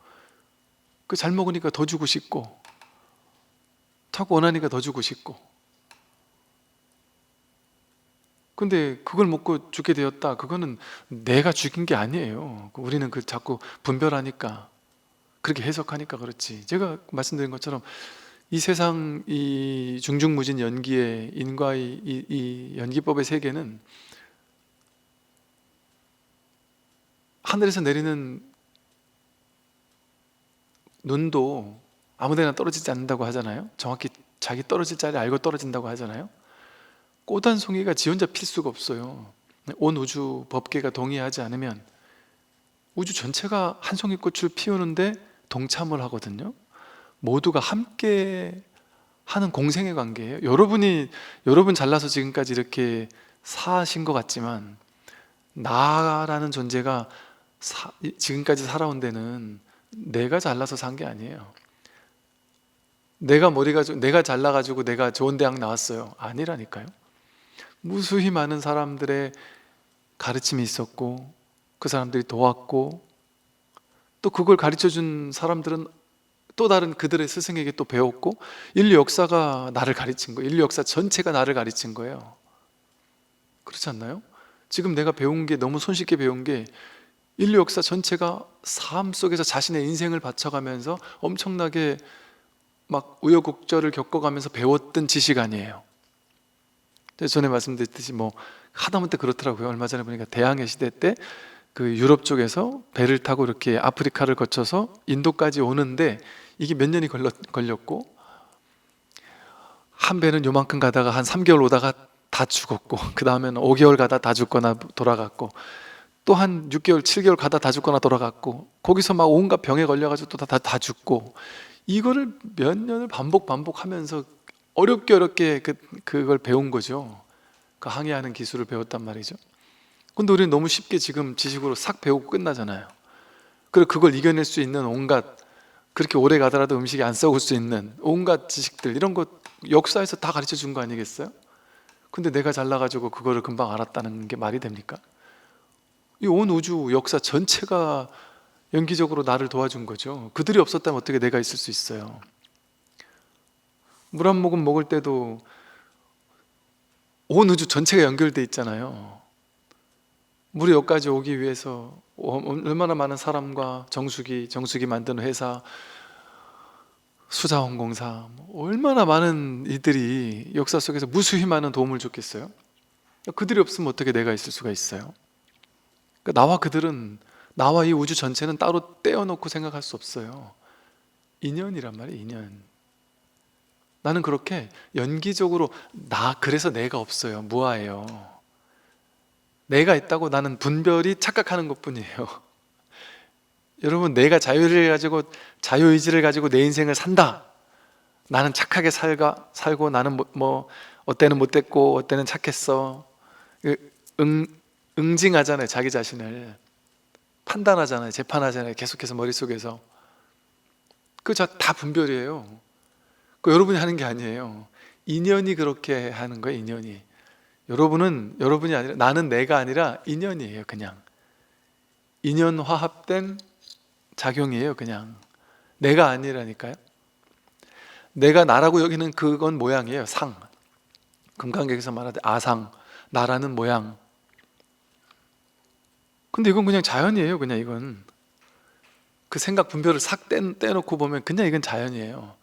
그 잘 먹으니까 더 주고 싶고, 자꾸 원하니까 더 주고 싶고. 근데 그걸 먹고 죽게 되었다. 그거는 내가 죽인 게 아니에요. 우리는 그 자꾸 분별하니까, 그렇게 해석하니까 그렇지. 제가 말씀드린 것처럼 이 세상 이 중중무진 연기의 인과의 이 연기법의 세계는 하늘에서 내리는 눈도 아무데나 떨어지지 않는다고 하잖아요. 정확히 자기 떨어질 자리 알고 떨어진다고 하잖아요. 꽃 한 송이가 지 혼자 필 수가 없어요. 온 우주 법계가 동의하지 않으면 우주 전체가 한 송이 꽃을 피우는데 동참을 하거든요. 모두가 함께 하는 공생의 관계예요. 여러분 잘나서 지금까지 이렇게 사신 것 같지만, 나라는 존재가 지금까지 살아온 데는 내가 잘나서 산 게 아니에요. 내가 잘나가지고 내가 좋은 대학 나왔어요, 아니라니까요. 무수히 많은 사람들의 가르침이 있었고, 그 사람들이 도왔고, 또 그걸 가르쳐준 사람들은 또 다른 그들의 스승에게 또 배웠고, 인류 역사가 나를 가르친 거예요. 인류 역사 전체가 나를 가르친 거예요. 그렇지 않나요? 지금 내가 배운 게, 너무 손쉽게 배운 게, 인류 역사 전체가 삶 속에서 자신의 인생을 바쳐가면서 엄청나게 막 우여곡절을 겪어가면서 배웠던 지식 아니에요. 전에 말씀드렸듯이 뭐 하다못해 그렇더라고요. 얼마 전에 보니까 대항해 시대 때 그 유럽 쪽에서 배를 타고 이렇게 아프리카를 거쳐서 인도까지 오는데, 이게 몇 년이 걸렸고, 한 배는 요만큼 가다가 한 3개월 오다가 다 죽었고, 그 다음에는 5개월 가다 다 죽거나 돌아갔고, 또 한 6개월 7개월 가다 다 죽거나 돌아갔고, 거기서 막 온갖 병에 걸려가지고 또 다 죽고, 이거를 몇 년을 반복하면서 어렵게 그걸 배운 거죠. 그 항해하는 기술을 배웠단 말이죠. 근데 우리는 너무 쉽게 지금 지식으로 싹 배우고 끝나잖아요. 그리고 그걸 이겨낼 수 있는 온갖, 그렇게 오래 가더라도 음식이 안 썩을 수 있는 온갖 지식들, 이런 거 역사에서 다 가르쳐 준 거 아니겠어요? 근데 내가 잘나가지고 그거를 금방 알았다는 게 말이 됩니까? 이 온 우주 역사 전체가 연기적으로 나를 도와준 거죠. 그들이 없었다면 어떻게 내가 있을 수 있어요? 물 한 모금 먹을 때도 온 우주 전체가 연결돼 있잖아요. 물이 여기까지 오기 위해서 얼마나 많은 사람과 정수기 만드는 회사, 수자원공사, 얼마나 많은 이들이 역사 속에서 무수히 많은 도움을 줬겠어요? 그들이 없으면 어떻게 내가 있을 수가 있어요? 나와 이 우주 전체는 따로 떼어놓고 생각할 수 없어요. 인연이란 말이에요, 인연. 나는 그렇게 연기적으로, 그래서 내가 없어요, 무아해요. 내가 있다고 나는 분별이 착각하는 것뿐이에요. 여러분, 내가 자유의지를 가지고 내 인생을 산다, 나는 착하게 살고 나는 어때는 못됐고 어때는 착했어, 응징하잖아요. 자기 자신을 판단하잖아요. 재판하잖아요. 계속해서 머릿속에서. 그거 다 분별이에요. 그거 여러분이 하는 게 아니에요. 인연이 그렇게 하는 거예요. 인연이. 여러분이 아니라, 나는 내가 아니라 인연이에요. 그냥 인연 화합된 작용이에요. 그냥 내가 아니라니까요. 내가 나라고 여기는 그건 모양이에요. 상. 금강경에서 말하되 아상, 나라는 모양. 근데 이건 그냥 자연이에요. 그냥 이건 그 생각 분별을 싹 떼놓고 보면 그냥 이건 자연이에요.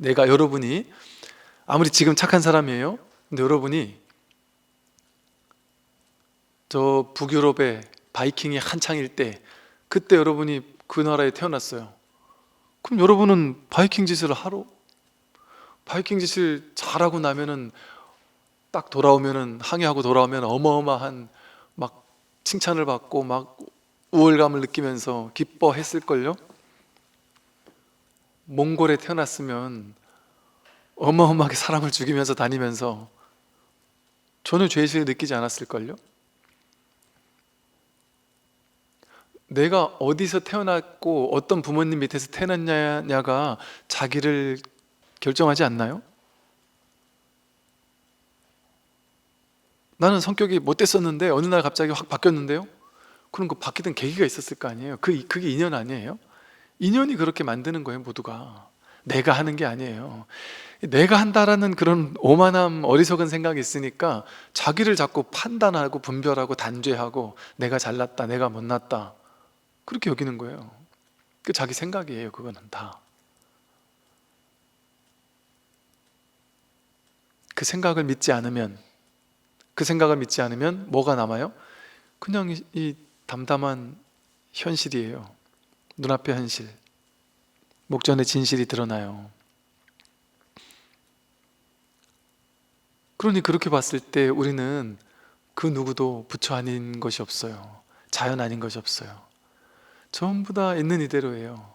여러분이 아무리 지금 착한 사람이에요. 근데 여러분이 저 북유럽의 바이킹이 한창일 때, 그때 여러분이 그 나라에 태어났어요. 그럼 여러분은 바이킹 짓을 잘하고 나면은, 딱 항해하고 돌아오면 어마어마한 막 칭찬을 받고 막 우월감을 느끼면서 기뻐했을걸요? 몽골에 태어났으면 어마어마하게 사람을 죽이면서 다니면서 전혀 죄의식을 느끼지 않았을걸요? 내가 어디서 태어났고 어떤 부모님 밑에서 태어났냐가 자기를 결정하지 않나요? 나는 성격이 못됐었는데 어느 날 갑자기 확 바뀌었는데요? 그럼 그 바뀌던 계기가 있었을 거 아니에요? 그게 인연 아니에요? 인연이 그렇게 만드는 거예요. 모두가 내가 하는 게 아니에요. 내가 한다라는 그런 오만함, 어리석은 생각이 있으니까 자기를 자꾸 판단하고 분별하고 단죄하고, 내가 잘났다, 내가 못났다, 그렇게 여기는 거예요. 그 자기 생각이에요. 그거는 다. 그 생각을 믿지 않으면 뭐가 남아요? 그냥 이 담담한 현실이에요. 눈앞의 현실, 목전의 진실이 드러나요. 그러니 그렇게 봤을 때 우리는 그 누구도 부처 아닌 것이 없어요. 자연 아닌 것이 없어요. 전부 다 있는 이대로예요.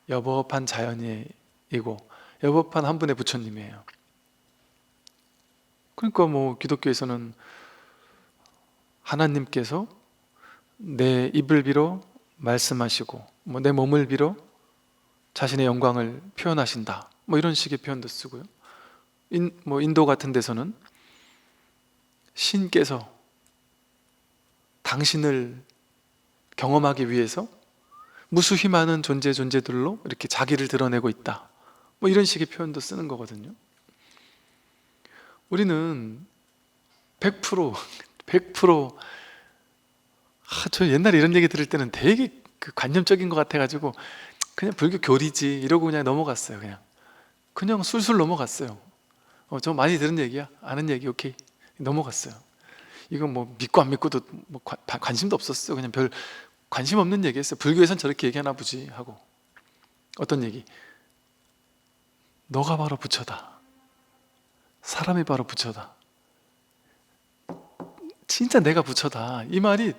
여법한 자연이고 여법한 한 분의 부처님이에요. 그러니까 뭐 기독교에서는 하나님께서 내 입을 빌어 말씀하시고 뭐 내 몸을 빌어 자신의 영광을 표현하신다, 뭐 이런 식의 표현도 쓰고요. 인도 같은 데서는 신께서 당신을 경험하기 위해서 무수히 많은 존재들로 이렇게 자기를 드러내고 있다, 뭐 이런 식의 표현도 쓰는 거거든요. 우리는 100% 100% 저 옛날에 이런 얘기 들을 때는 되게 그 관념적인 것 같아가지고 그냥 불교 교리지 이러고 그냥 넘어갔어요. 그냥 술술 넘어갔어요. 저 많이 들은 얘기야, 아는 얘기, 오케이, 넘어갔어요. 이건 뭐 믿고 안 믿고도 뭐 관심도 없었어요. 그냥 별 관심 없는 얘기했어요. 불교에선 저렇게 얘기하나 보지 하고. 어떤 얘기? 너가 바로 부처다, 사람이 바로 부처다, 진짜 내가 부처다, 이 말이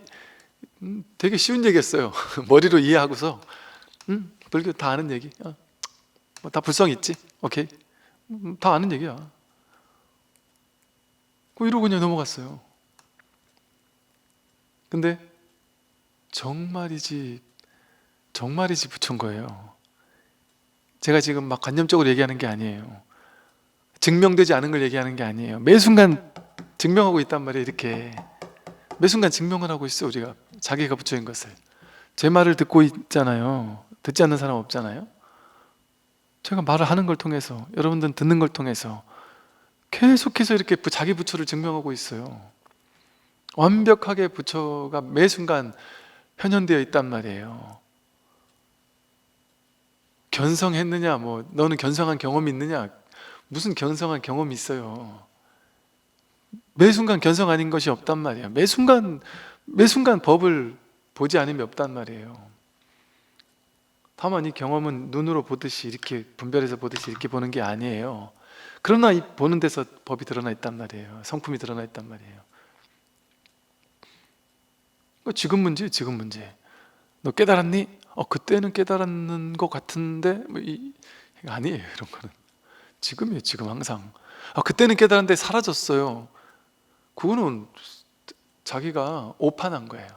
되게 쉬운 얘기였어요. 머리로 이해하고서 불교 다 아는 얘기, 뭐 다 불성 있지, 오케이, 다 아는 얘기야. 이러고 그냥 넘어갔어요. 근데 정말이지 부처인 거예요. 제가 지금 막 관념적으로 얘기하는 게 아니에요. 증명되지 않은 걸 얘기하는 게 아니에요. 매 순간 증명하고 있단 말이에요. 이렇게 매 순간 증명을 하고 있어, 우리가 자기가 부처인 것을. 제 말을 듣고 있잖아요. 듣지 않는 사람 없잖아요. 제가 말을 하는 걸 통해서, 여러분들은 듣는 걸 통해서 계속해서 이렇게 자기 부처를 증명하고 있어요. 완벽하게 부처가 매 순간 현현되어 있단 말이에요. 견성했느냐, 뭐 너는 견성한 경험이 있느냐, 무슨 견성한 경험이 있어요. 매 순간 견성 아닌 것이 없단 말이에요. 매 순간 법을 보지 않으면 없단 말이에요. 다만 이 경험은 눈으로 보듯이 이렇게 분별해서 보듯이 이렇게 보는 게 아니에요. 그러나 이 보는 데서 법이 드러나 있단 말이에요. 성품이 드러나 있단 말이에요. 지금 문제, 지금 문제. 너 깨달았니? 그때는 깨달았는 것 같은데 뭐 아니에요. 이런 거는 지금이에요. 지금 항상. 그때는 깨달았는데 사라졌어요. 그거는 자기가 오판한 거예요.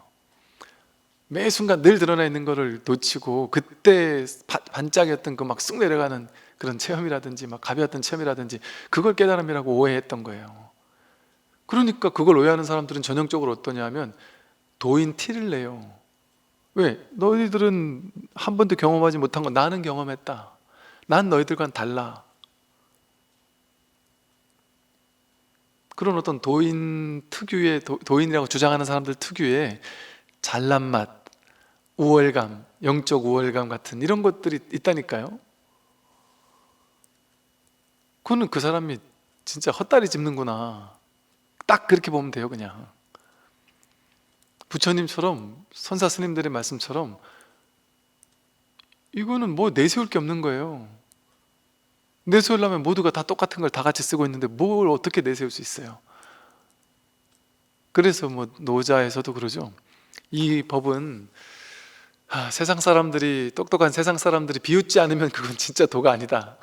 매 순간 늘 드러나 있는 거를 놓치고 그때 반짝이었던 그 막 쑥 내려가는 그런 체험이라든지 막 가벼웠던 체험이라든지 그걸 깨달음이라고 오해했던 거예요. 그러니까 그걸 오해하는 사람들은 전형적으로 어떠냐 하면 도인 티를 내요. 왜? 너희들은 한 번도 경험하지 못한 거 나는 경험했다. 난 너희들과는 달라. 그런 어떤 도인 특유의 도인이라고 주장하는 사람들 특유의 잘난 맛, 우월감, 영적 우월감 같은 이런 것들이 있다니까요. 그거는 그 사람이 진짜 헛다리 짚는구나, 딱 그렇게 보면 돼요. 그냥 부처님처럼, 선사 스님들의 말씀처럼 이거는 뭐 내세울 게 없는 거예요. 내세우려면 모두가 다 똑같은 걸 다 같이 쓰고 있는데 뭘 어떻게 내세울 수 있어요? 그래서 뭐 노자에서도 그러죠. 이 법은 세상 사람들이, 똑똑한 세상 사람들이 비웃지 않으면 그건 진짜 도가 아니다.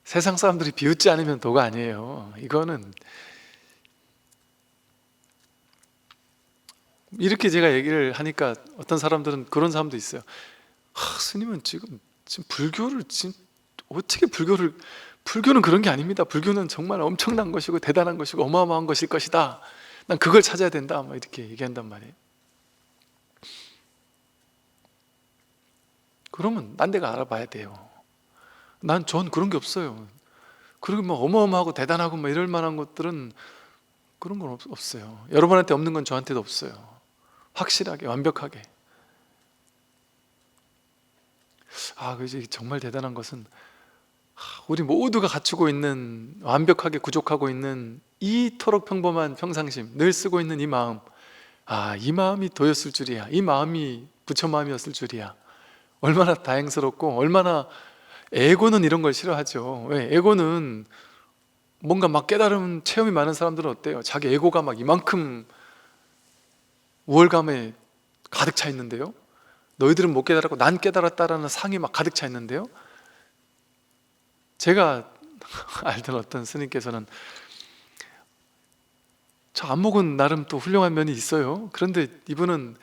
세상 사람들이 비웃지 않으면 도가 아니에요. 이거는 이렇게 제가 얘기를 하니까 어떤 사람들은 그런 사람도 있어요. 스님은 지금 불교를 어떻게 불교는 그런 게 아닙니다. 불교는 정말 엄청난 것이고 대단한 것이고 어마어마한 것일 것이다. 난 그걸 찾아야 된다. 막 이렇게 얘기한단 말이에요. 그러면 딴 데가 알아봐야 돼요. 전 그런 게 없어요. 그리고 뭐 어마어마하고 대단하고 뭐 이럴 만한 것들은 그런 건 없어요. 여러분한테 없는 건 저한테도 없어요. 확실하게, 완벽하게. 그지. 정말 대단한 것은 우리 모두가 갖추고 있는, 완벽하게 구족하고 있는 이토록 평범한 평상심, 늘 쓰고 있는 이 마음. 이 마음이 도였을 줄이야. 이 마음이 부처 마음이었을 줄이야. 얼마나 다행스럽고, 얼마나. 에고는 이런 걸 싫어하죠. 왜? 에고는 뭔가 막 깨달은 체험이 많은 사람들은 어때요? 자기 에고가 막 이만큼 우월감에 가득 차 있는데요. 너희들은 못 깨달았고 난 깨달았다라는 상이 막 가득 차 있는데요. 제가 알던 어떤 스님께서는 저 안목은 나름 또 훌륭한 면이 있어요. 그런데 이분은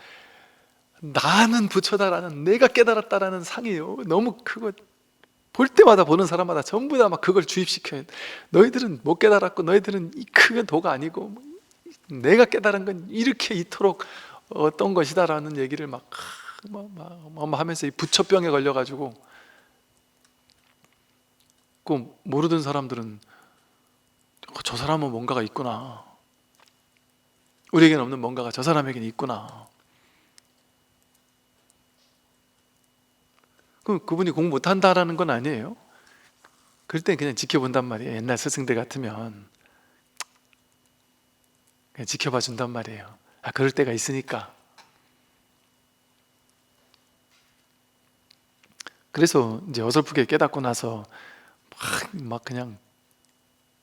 나는 부처다라는, 내가 깨달았다라는 상이요 너무 크고, 볼 때마다 보는 사람마다 전부 다 막 그걸 주입시켜요. 너희들은 못 깨달았고, 너희들은 이 큰 도가 아니고, 내가 깨달은 건 이렇게 이토록 어떤 것이다라는 얘기를 막 하면서 이 부처병에 걸려가지고, 그 모르던 사람들은 저 사람은 뭔가가 있구나, 우리에게는 없는 뭔가가 저 사람에게는 있구나. 그럼 그분이 공부 못한다라는 건 아니에요. 그럴 땐 그냥 지켜본단 말이에요. 옛날 스승들 같으면 그냥 지켜봐 준단 말이에요. 아, 그럴 때가 있으니까. 그래서 이제 어설프게 깨닫고 나서 막 그냥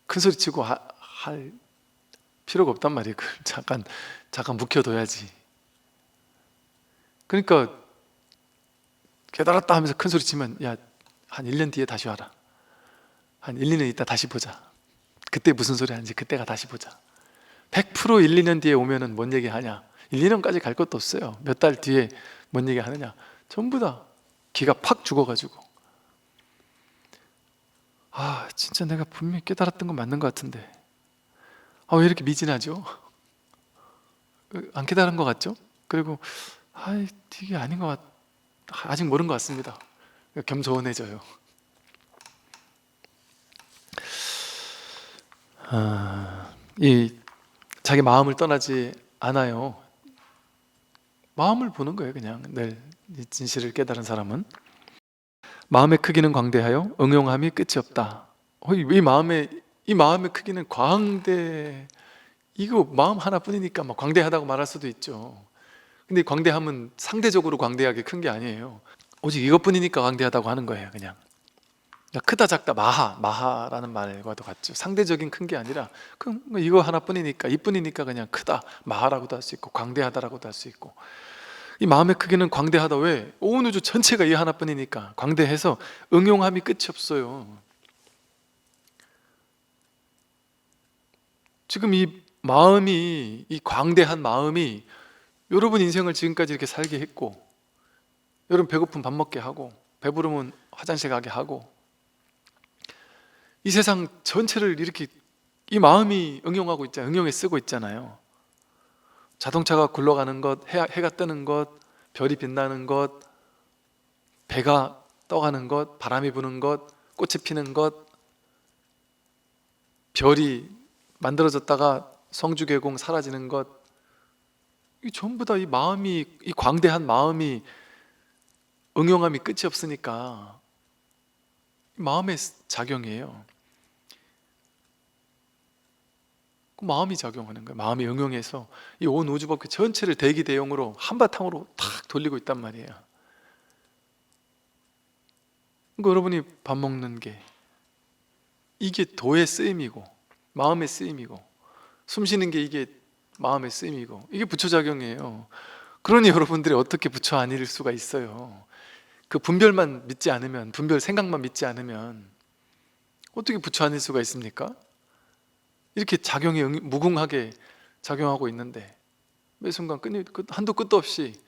큰 소리 치고 할 필요가 없단 말이에요. 그걸 잠깐 묵혀둬야지. 그러니까 깨달았다 하면서 큰 소리 치면, 야, 한 1년 뒤에 다시 와라. 한 1, 2년 있다 다시 보자. 그때 무슨 소리 하는지 그때가 다시 보자. 100% 1, 2년 뒤에 오면은 뭔 얘기 하냐? 1, 2년까지 갈 것도 없어요. 몇 달 뒤에 뭔 얘기 하느냐? 전부 다 기가 팍 죽어가지고, 아, 진짜 내가 분명히 깨달았던 건 맞는 것 같은데, 아, 왜 이렇게 미진하죠? 안 깨달은 것 같죠? 그리고 이게 아닌 것 아직 모르는 것 같습니다. 겸손해져요. 이 자기 마음을 떠나지 않아요. 마음을 보는 거예요. 그냥 늘 이 진실을 깨달은 사람은 마음의 크기는 광대하여 응용함이 끝이 없다. 이 마음의 크기는 광대, 이거 마음 하나뿐이니까 막 광대하다고 말할 수도 있죠. 근데 광대함은 상대적으로 광대하게 큰 게 아니에요. 오직 이것뿐이니까 광대하다고 하는 거예요. 그냥 크다 작다, 마하라는 말과도 같죠. 상대적인 큰 게 아니라 그럼 이거 하나뿐이니까, 이뿐이니까 그냥 크다, 마하라고도 할 수 있고 광대하다라고도 할 수 있고. 이 마음의 크기는 광대하다. 왜? 온 우주 전체가 이 하나뿐이니까 광대해서 응용함이 끝이 없어요. 지금 이 마음이, 이 광대한 마음이 여러분 인생을 지금까지 이렇게 살게 했고, 여러분 배고프면 밥 먹게 하고, 배부르면 화장실 가게 하고, 이 세상 전체를 이렇게 이 마음이 응용하고 있잖아요. 응용해 쓰고 있잖아요. 자동차가 굴러가는 것, 해가 뜨는 것, 별이 빛나는 것, 배가 떠가는 것, 바람이 부는 것, 꽃이 피는 것, 별이 만들어졌다가 성주개공 사라지는 것, 이 전부 다 이 마음이, 이 광대한 마음이 응용함이 끝이 없으니까 마음의 작용이에요. 그 마음이 작용하는 거예요. 마음이 응용해서 이 온 우주법계 전체를 대기대용으로 한바탕으로 탁 돌리고 있단 말이에요. 그러니까 여러분이 밥 먹는 게 이게 도의 쓰임이고, 마음의 쓰임이고, 숨 쉬는 게 이게 마음의 쓰임이고, 이게 부처작용이에요. 그러니 여러분들이 어떻게 부처 아닐 수가 있어요? 그 분별만 믿지 않으면, 분별 생각만 믿지 않으면 어떻게 부처 아닐 수가 있습니까? 이렇게 작용이 무궁하게 작용하고 있는데 매 순간 한도 끝도 없이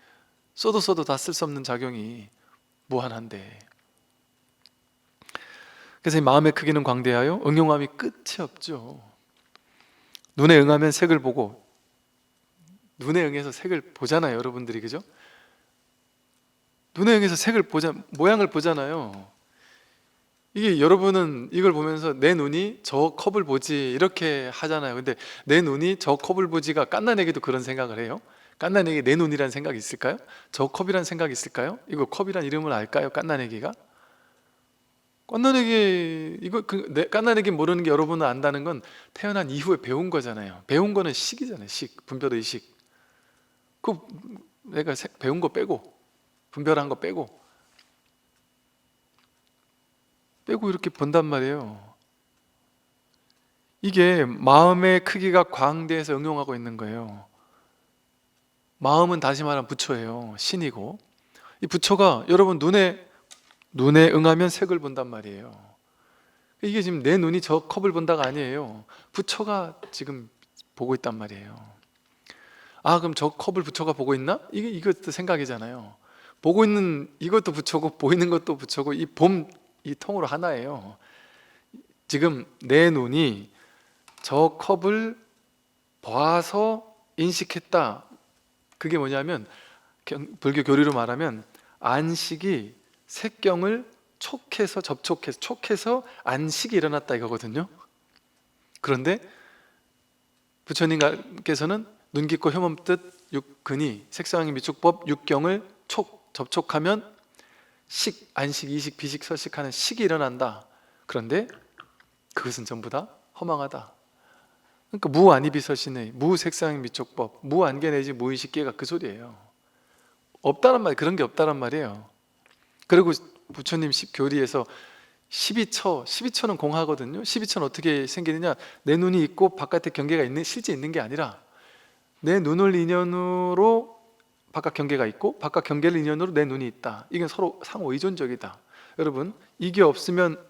써도 다 쓸 수 없는 작용이 무한한데, 그래서 이 마음의 크기는 광대하여 응용함이 끝이 없죠. 눈에 응하면 색을 보고, 눈에 응해서 색을 보잖아요, 여러분들이. 그죠? 눈에 응해서 색을 모양을 보잖아요. 이게 여러분은 이걸 보면서 내 눈이 저 컵을 보지 이렇게 하잖아요. 근데 내 눈이 저 컵을 보지가 갓난에게도 그런 생각을 해요? 갓난에게 내 눈이라는 생각이 있을까요? 저 컵이라는 생각이 있을까요? 이거 컵이란 이름을 알까요? 갓난에게가? 갓난에게 갓난에게 모르는 게 여러분은 안다는 건 태어난 이후에 배운 거잖아요. 배운 거는 식이잖아요. 식, 분별의식. 그 내가 배운 거 빼고, 분별한 거 빼고 이렇게 본단 말이에요. 이게 마음의 크기가 광대해서 응용하고 있는 거예요. 마음은 다시 말하면 부처예요. 신이고, 이 부처가 여러분 눈에 응하면 색을 본단 말이에요. 이게 지금 내 눈이 저 컵을 본다가 아니에요. 부처가 지금 보고 있단 말이에요. 아, 그럼 저 컵을 부처가 보고 있나? 이것도 생각이잖아요. 보고 있는 이것도 부처고 보이는 것도 부처고 이 통으로 하나예요. 지금 내 눈이 저 컵을 봐서 인식했다. 그게 뭐냐면 불교 교리로 말하면 안식이 색경을 촉해서 안식이 일어났다 이거거든요. 그런데 부처님께서는 눈 깊고 혐없 뜻 육근이 색상의 미축법 육경을 접촉하면 안식, 이식, 비식, 서식하는 식이 일어난다. 그런데 그것은 전부 다 허망하다. 그러니까 무안이비서신의 무색상 미촉법 무안개 내지 무의식계가 그 소리예요. 없다란 말, 그런 게 없다란 말이에요. 그리고 부처님 교리에서 12처는 공하거든요. 12처는 어떻게 생기느냐, 내 눈이 있고 바깥에 경계가 실제 있는 게 아니라 내 눈을 인연으로 바깥 경계가 있고 바깥 경계를 인연으로 내 눈이 있다. 이게 서로 상호 의존적이다. 여러분, 이게 없으면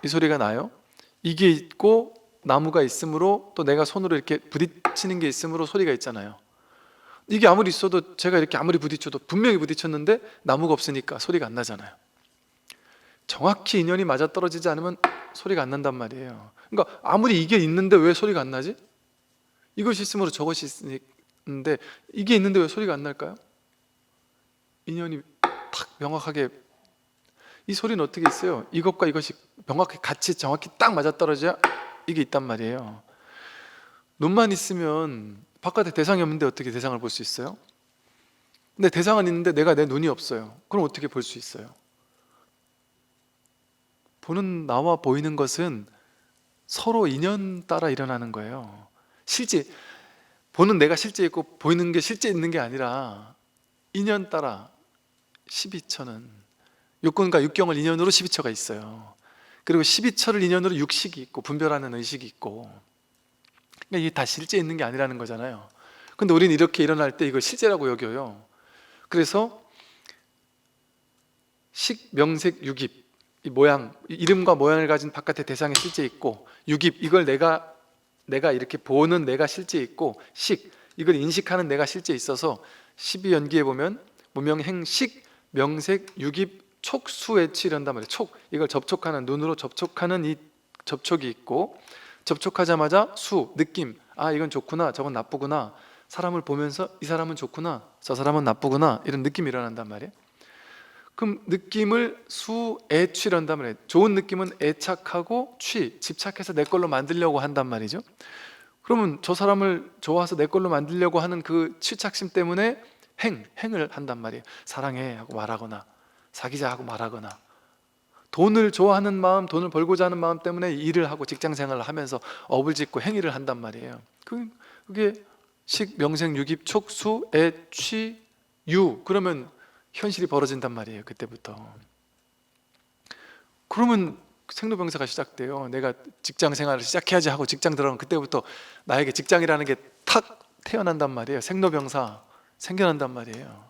이 소리가 나요? 이게 있고 나무가 있으므로 또 내가 손으로 이렇게 부딪히는 게 있으므로 소리가 있잖아요. 이게 아무리 있어도 제가 이렇게 아무리 부딪혀도 분명히 부딪혔는데 나무가 없으니까 소리가 안 나잖아요. 정확히 인연이 맞아떨어지지 않으면 소리가 안 난단 말이에요. 그러니까 아무리 이게 있는데 왜 소리가 안 나지? 이것이 있으므로 저것이 있는데 이게 있는데 왜 소리가 안 날까요? 인연이 딱 명확하게, 이 소리는 어떻게 있어요? 이것과 이것이 명확히 같이 정확히 딱 맞아떨어져야 이게 있단 말이에요. 눈만 있으면 바깥에 대상이 없는데 어떻게 대상을 볼 수 있어요? 근데 대상은 있는데 내가 내 눈이 없어요. 그럼 어떻게 볼 수 있어요? 보는 나와 보이는 것은 서로 인연 따라 일어나는 거예요. 실제 보는 내가 실제 있고 보이는 게 실제 있는 게 아니라 인연 따라 12처는 육근과 육경을 인연으로 12처가 있어요. 그리고 12처를 인연으로 육식이 있고 분별하는 의식이 있고, 그러니까 이게 다 실제 있는 게 아니라는 거잖아요. 근데 우리는 이렇게 일어날 때 이걸 실제라고 여겨요. 그래서 식, 명색, 유깁, 이 모양, 이름과 모양을 가진 바깥의 대상이 실제 있고, 유깁, 이걸 내가 이렇게 보는 내가 실제 있고, 식, 이걸 인식하는 내가 실제 있어서 12연기에 보면 무명행식, 명색, 유깁, 촉수애치 이런단 말이에요. 이걸 접촉하는, 눈으로 접촉하는 이 접촉이 있고, 접촉하자마자 느낌, 아 이건 좋구나 저건 나쁘구나, 사람을 보면서 이 사람은 좋구나 저 사람은 나쁘구나, 이런 느낌이 일어난단 말이에요. 그럼 느낌을 애취란단 말이에요. 좋은 느낌은 애착하고 집착해서 내 걸로 만들려고 한단 말이죠. 그러면 저 사람을 좋아서 내 걸로 만들려고 하는 그 취착심 때문에 행을 한단 말이에요. 사랑해 하고 말하거나 사귀자 하고 말하거나, 돈을 좋아하는 마음, 돈을 벌고자 하는 마음 때문에 일을 하고 직장생활을 하면서 업을 짓고 행위를 한단 말이에요. 그게 식, 명생, 유깁, 촉수, 애, 취, 유, 그러면 현실이 벌어진단 말이에요. 그때부터. 그러면 생로병사가 시작돼요. 내가 직장생활을 시작해야지 하고 직장 들어가면 그때부터 나에게 직장이라는 게 탁 태어난단 말이에요. 생로병사 생겨난단 말이에요.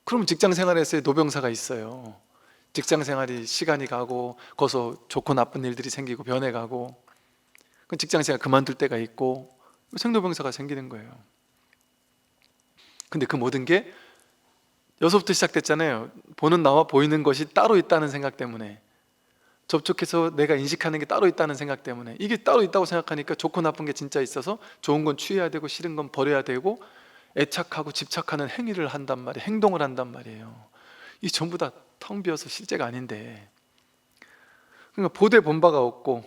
그러면 직장생활에서의 노병사가 있어요. 직장생활이 시간이 가고 거기서 좋고 나쁜 일들이 생기고 변해가고, 직장생활 그만둘 때가 있고 생로병사가 생기는 거예요. 근데 그 모든 게 여기서부터 시작됐잖아요. 보는 나와 보이는 것이 따로 있다는 생각 때문에, 접촉해서 내가 인식하는 게 따로 있다는 생각 때문에, 이게 따로 있다고 생각하니까 좋고 나쁜 게 진짜 있어서 좋은 건 취해야 되고 싫은 건 버려야 되고 애착하고 집착하는 행위를 한단 말이에요. 행동을 한단 말이에요. 이 전부 다 텅 비어서 실제가 아닌데, 그러니까 보되 본 바가 없고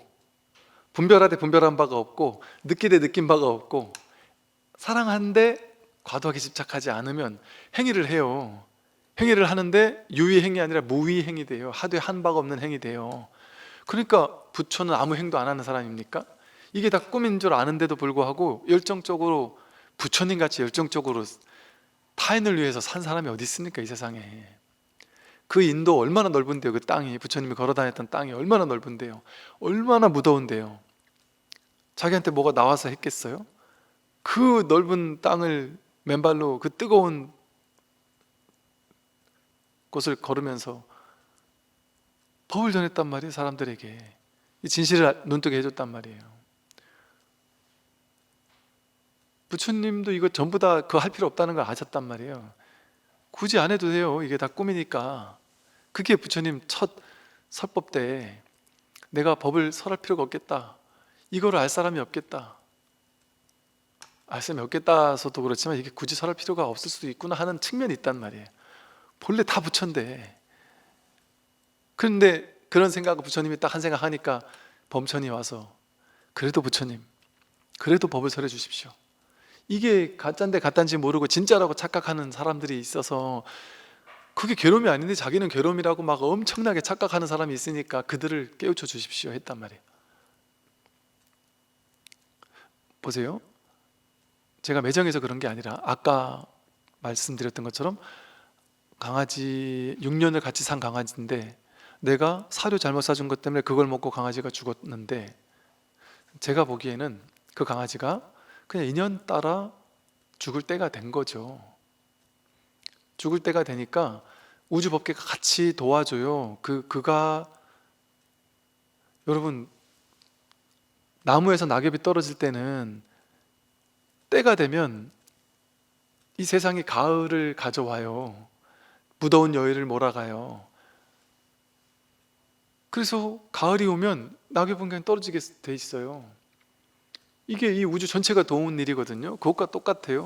분별하되 분별한 바가 없고 느끼되 느낀 바가 없고, 사랑하는데 과도하게 집착하지 않으면 행위를 해요. 행위를 하는데 유의 행위 아니라 무의 행위 돼요. 하되 한 바가 없는 행위 돼요. 그러니까 부처는 아무 행도 안 하는 사람입니까? 이게 다 꿈인 줄 아는데도 불구하고 열정적으로, 부처님 같이 열정적으로 타인을 위해서 산 사람이 어디 있습니까? 이 세상에. 그 인도 얼마나 넓은데요. 그 땅이, 부처님이 걸어 다녔던 땅이 얼마나 넓은데요. 얼마나 무더운데요. 자기한테 뭐가 나와서 했겠어요? 그 넓은 땅을 맨발로 그 뜨거운 곳을 걸으면서 법을 전했단 말이에요, 사람들에게. 이 진실을 눈뜨게 해줬단 말이에요. 부처님도 이거 전부 다 그거 할 필요 없다는 걸 아셨단 말이에요. 굳이 안 해도 돼요. 이게 다 꿈이니까. 그게 부처님 첫 설법 때 내가 법을 설할 필요가 없겠다, 이거를 알 사람이 없겠다, 알 사람이 없겠다서도 그렇지만 이게 굳이 설할 필요가 없을 수도 있구나 하는 측면이 있단 말이에요. 본래 다 부처인데. 그런데 그런 생각을 부처님이 딱 한 생각 하니까 범천이 와서 그래도 부처님, 그래도 법을 설해 주십시오. 이게 가짜인데 가짜인지 모르고 진짜라고 착각하는 사람들이 있어서 그게 괴로움이 아닌데 자기는 괴로움이라고 막 엄청나게 착각하는 사람이 있으니까 그들을 깨우쳐 주십시오 했단 말이에요. 보세요. 제가 매정해서 그런 게 아니라 아까 말씀드렸던 것처럼 강아지 6년을 같이 산 강아지인데 내가 사료 잘못 사준 것 때문에 그걸 먹고 강아지가 죽었는데 제가 보기에는 그 강아지가 그냥 인연 따라 죽을 때가 된 거죠. 죽을 때가 되니까 우주법계가 같이 도와줘요. 그가 여러분, 나무에서 낙엽이 떨어질 때는 때가 되면 이 세상이 가을을 가져와요. 무더운 여의를 몰아가요. 그래서 가을이 오면 낙엽은 그냥 떨어지게 돼 있어요. 이게 이 우주 전체가 도운 일이거든요. 그것과 똑같아요.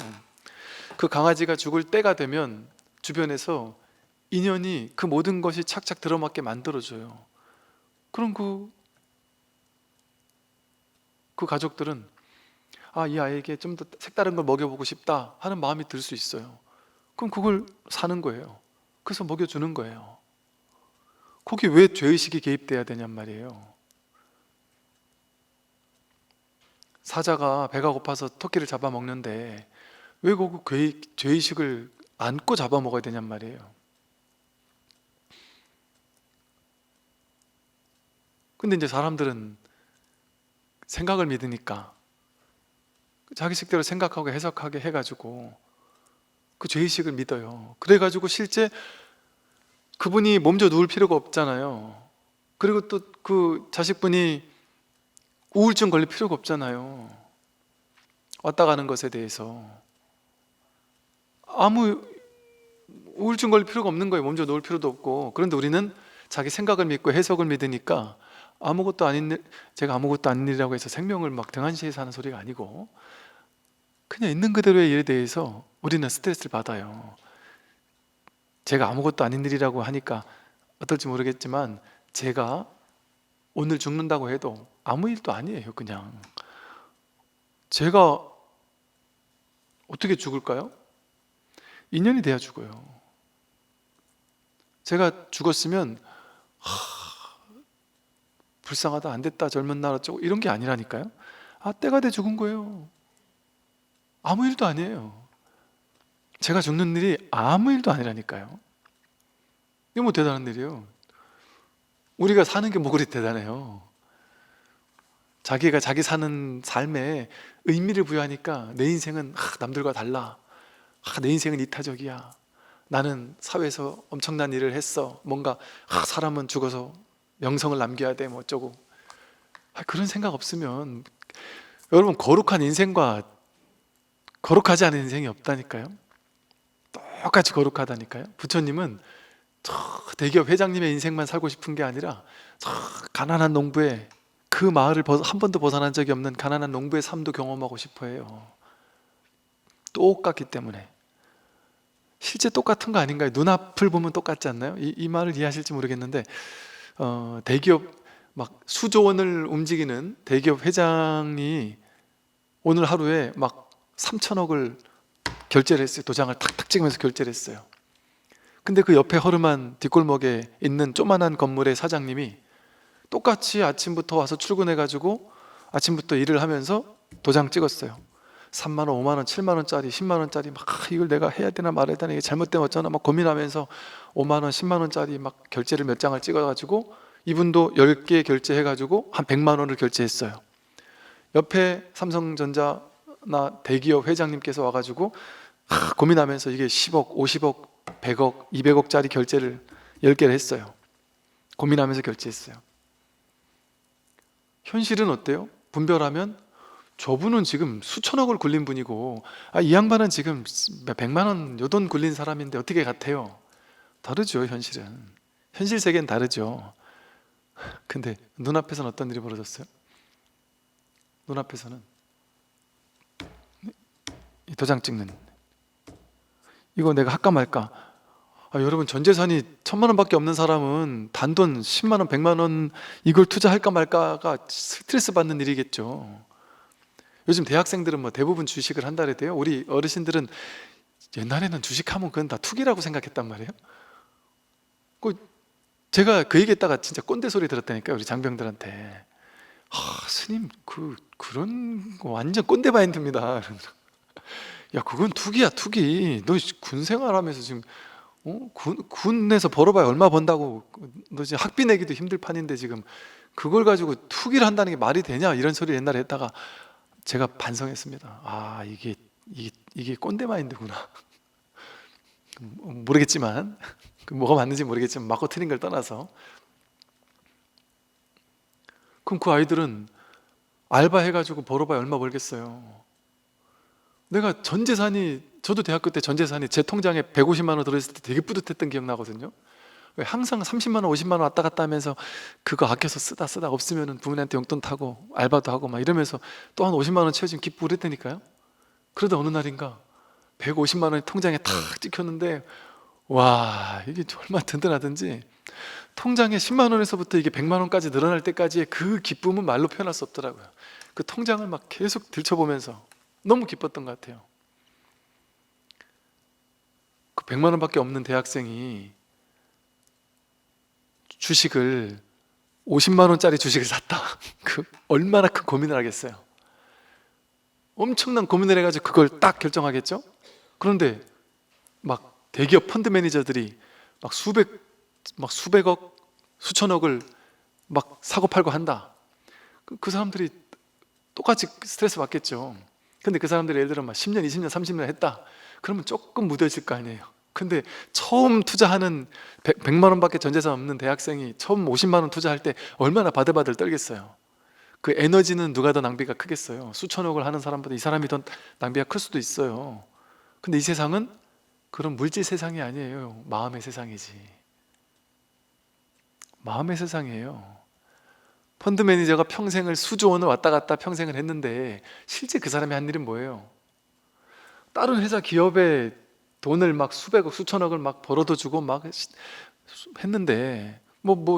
그 강아지가 죽을 때가 되면 주변에서 인연이 그 모든 것이 착착 들어맞게 만들어줘요. 그럼 그 가족들은 이 아이에게 좀 더 색다른 걸 먹여보고 싶다 하는 마음이 들 수 있어요. 그럼 그걸 사는 거예요. 그래서 먹여주는 거예요. 거기 왜 죄의식이 개입돼야 되냔 말이에요. 사자가 배가 고파서 토끼를 잡아먹는데 왜 거기 죄의식을 안고 잡아먹어야 되냔 말이에요. 근데 이제 사람들은 생각을 믿으니까 자기 식대로 생각하고 해석하게 해가지고 그 죄의식을 믿어요. 그래가지고 실제 그분이 몸져 누울 필요가 없잖아요. 그리고 또 그 자식분이 우울증 걸릴 필요가 없잖아요. 왔다 가는 것에 대해서 아무 우울증 걸릴 필요가 없는 거예요. 몸져 누울 필요도 없고. 그런데 우리는 자기 생각을 믿고 해석을 믿으니까 아무것도 아닌 일, 제가 아무것도 아닌 일이라고 해서 생명을 막 등한시해서 하는 소리가 아니고 그냥 있는 그대로의 일에 대해서 우리는 스트레스를 받아요. 제가 아무것도 아닌 일이라고 하니까 어떨지 모르겠지만 제가 오늘 죽는다고 해도 아무 일도 아니에요. 그냥 제가 어떻게 죽을까요? 인연이 돼야 죽어요. 제가 죽었으면 불쌍하다, 안 됐다, 젊은 날 어쩌고 이런 게 아니라니까요. 때가 돼 죽은 거예요. 아무 일도 아니에요. 제가 죽는 일이 아무 일도 아니라니까요. 이게 뭐 대단한 일이에요. 우리가 사는 게 뭐 그리 대단해요. 자기가 자기 사는 삶에 의미를 부여하니까 내 인생은 남들과 달라. 내 인생은 이타적이야. 나는 사회에서 엄청난 일을 했어. 뭔가 사람은 죽어서 명성을 남겨야 돼 뭐 어쩌고. 그런 생각 없으면 여러분 거룩한 인생과 거룩하지 않은 인생이 없다니까요. 똑같이 거룩하다니까요. 부처님은 대기업 회장님의 인생만 살고 싶은 게 아니라 가난한 농부의 그 마을을 한 번도 벗어난 적이 없는 가난한 농부의 삶도 경험하고 싶어 해요. 똑같기 때문에. 실제 똑같은 거 아닌가요? 눈앞을 보면 똑같지 않나요? 이 말을 이해하실지 모르겠는데 대기업 막 수조 원을 움직이는 대기업 회장이 오늘 하루에 막 3천억을 결제를 했어요. 도장을 탁탁 찍으면서 결제를 했어요. 근데 그 옆에 허름한 뒷골목에 있는 조만한 건물의 사장님이 똑같이 아침부터 와서 출근해가지고 아침부터 일을 하면서 도장 찍었어요. 3만 원, 5만 원, 7만 원짜리, 10만 원짜리 막 이걸 내가 해야 되나 말아야 되나 이게 잘못되면 어쩌나 막 고민하면서 5만 원, 10만 원짜리 막 결제를 몇 장을 찍어가지고 이분도 10개 결제해가지고 한 100만 원을 결제했어요. 옆에 삼성전자나 대기업 회장님께서 와가지고 고민하면서 이게 10억, 50억, 100억, 200억짜리 결제를 10개를 했어요. 고민하면서 결제했어요. 현실은 어때요? 분별하면 저분은 지금 수천억을 굴린 분이고 이 양반은 지금 100만 원 요돈 굴린 사람인데 어떻게 같아요? 다르죠. 현실은. 현실 세계는 다르죠. 근데 눈앞에서는 어떤 일이 벌어졌어요? 눈앞에서는 이 도장 찍는, 이거 내가 할까 말까. 여러분, 전 재산이 1,000만 원밖에 없는 사람은 단돈 10만 원, 100만 원 이걸 투자할까 말까가 스트레스 받는 일이겠죠. 요즘 대학생들은 뭐 대부분 주식을 한다 그래요. 우리 어르신들은 옛날에는 주식하면 그건 다 투기라고 생각했단 말이에요. 그 제가 그 얘기했다가 진짜 꼰대 소리 들었다니까요, 우리 장병들한테. 스님, 그런 거 완전 꼰대 마인드입니다. 야, 그건 투기야, 투기. 너 군 생활하면서 지금 군에서 벌어봐야 얼마 번다고. 너 지금 학비 내기도 힘들 판인데 지금 그걸 가지고 투기를 한다는 게 말이 되냐, 이런 소리 옛날에 했다가 제가 반성했습니다. 이게 꼰대 마인드구나. 모르겠지만, 뭐가 맞는지 모르겠지만 맞고 틀린 걸 떠나서, 그럼 그 아이들은 알바해가지고 벌어봐야 얼마 벌겠어요. 내가 전 재산이, 저도 대학교 때 전 재산이 제 통장에 150만 원 들어있을 때 되게 뿌듯했던 기억나거든요. 왜 항상 30만 원, 50만 원 왔다 갔다 하면서 그거 아껴서 쓰다 없으면 부모님한테 용돈 타고 알바도 하고 막 이러면서 또 한 50만 원 채워지면 기쁘고 그랬다니까요. 그러다 어느 날인가 150만 원이 통장에 탁 찍혔는데, 와, 이게 얼마나 든든하든지. 통장에 10만 원에서부터 이게 100만 원까지 늘어날 때까지의 그 기쁨은 말로 표현할 수 없더라고요. 그 통장을 막 계속 들춰보면서 너무 기뻤던 것 같아요. 그 100만 원밖에 없는 대학생이 주식을 50만 원짜리 주식을 샀다. 얼마나 큰 고민을 하겠어요. 엄청난 고민을 해가지고 그걸 딱 결정하겠죠. 그런데 막 대기업 펀드 매니저들이 막 수백억, 수천억을 막 사고 팔고 한다. 그 사람들이 똑같이 스트레스 받겠죠. 근데 그 사람들이 예를 들어 막 10년, 20년, 30년 했다. 그러면 조금 무뎌질 거 아니에요. 근데 처음 투자하는 100만 원밖에 전 재산 없는 대학생이 처음 50만 원 투자할 때 얼마나 바들바들 떨겠어요. 그 에너지는 누가 더 낭비가 크겠어요? 수천억을 하는 사람보다 이 사람이 더 낭비가 클 수도 있어요. 근데 이 세상은 그런 물질 세상이 아니에요. 마음의 세상이지. 마음의 세상이에요. 펀드 매니저가 평생을 수조 원을 왔다 갔다 평생을 했는데 실제 그 사람이 한 일은 뭐예요? 다른 회사 기업에 돈을 막 수백억, 수천억을 막 벌어도 주고 막 했는데,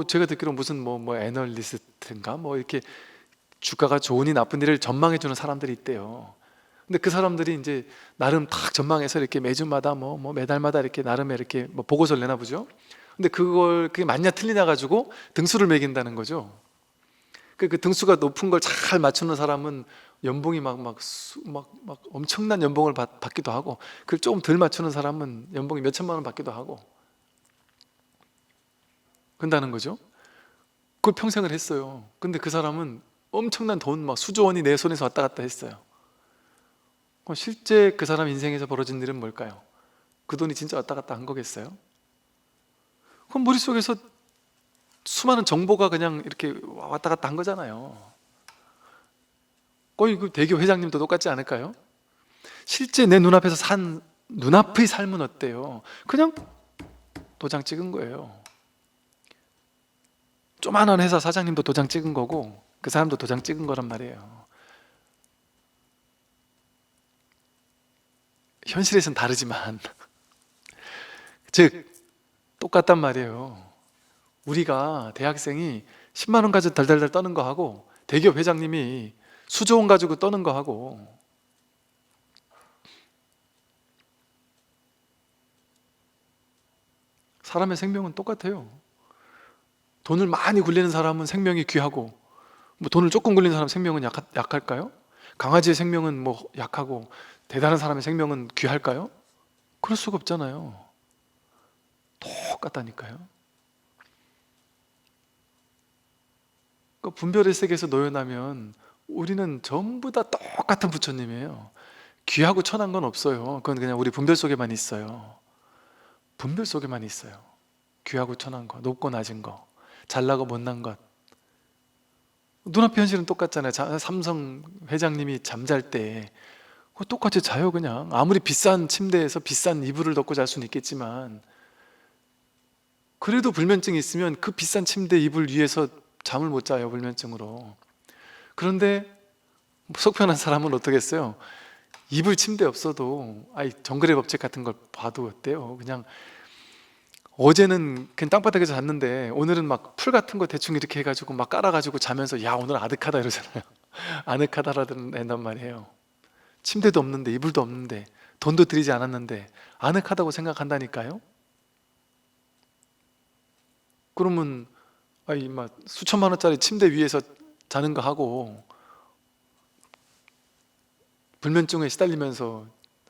제가 듣기로 무슨 애널리스트인가 이렇게 주가가 좋으니 나쁜 일을 전망해 주는 사람들이 있대요. 근데 그 사람들이 이제 나름 딱 전망해서 이렇게 매주마다 매달마다 이렇게 나름의 이렇게 보고서를 내나 보죠. 근데 그게 맞냐 틀리냐 가지고 등수를 매긴다는 거죠. 그 등수가 높은 걸 잘 맞추는 사람은 연봉이 막 엄청난 연봉을 받기도 하고, 그걸 조금 덜 맞추는 사람은 연봉이 몇 천만 원 받기도 하고 그런다는 거죠. 그걸 평생을 했어요. 근데 그 사람은 엄청난 돈 수조 원이 내 손에서 왔다 갔다 했어요. 실제 그 사람 인생에서 벌어진 일은 뭘까요? 그 돈이 진짜 왔다 갔다 한 거겠어요? 그럼 머릿속에서 수많은 정보가 그냥 이렇게 왔다 갔다 한 거잖아요. 거의 그 대기업 회장님도 똑같지 않을까요? 실제 내 눈앞에서 산 눈앞의 삶은 어때요? 그냥 도장 찍은 거예요. 조만한 회사 사장님도 도장 찍은 거고 그 사람도 도장 찍은 거란 말이에요. 현실에서는 다르지만 즉 똑같단 말이에요. 우리가 대학생이 10만 원 가지고 달달달 떠는 거 하고 대기업 회장님이 수조 원 가지고 떠는 거 하고 사람의 생명은 똑같아요. 돈을 많이 굴리는 사람은 생명이 귀하고 돈을 조금 굴리는 사람 생명은 약할까요? 강아지의 생명은 약하고 대단한 사람의 생명은 귀할까요? 그럴 수가 없잖아요. 똑같다니까요. 분별의 세계에서 놓여나면 우리는 전부 다 똑같은 부처님이에요. 귀하고 천한 건 없어요. 그건 그냥 우리 분별 속에만 있어요. 분별 속에만 있어요. 귀하고 천한 거, 높고 낮은 거, 잘나고 못난 것. 눈앞의 현실은 똑같잖아요. 삼성 회장님이 잠잘 때 똑같이 자요. 그냥 아무리 비싼 침대에서 비싼 이불을 덮고 잘 수는 있겠지만 그래도 불면증이 있으면 그 비싼 침대 이불 위에서 잠을 못 자요, 불면증으로. 그런데 속 편한 사람은 어떻겠어요? 이불 침대 없어도 정글의 법칙 같은 걸 봐도 어때요? 그냥 어제는 그냥 땅바닥에서 잤는데 오늘은 막 풀 같은 거 대충 이렇게 해가지고 막 깔아가지고 자면서 야, 오늘 아늑하다 이러잖아요. 아늑하다라는 앤단 말이에요. 침대도 없는데, 이불도 없는데, 돈도 들이지 않았는데 아늑하다고 생각한다니까요. 그러면 막 수천만 원짜리 침대 위에서 자는 거 하고 불면증에 시달리면서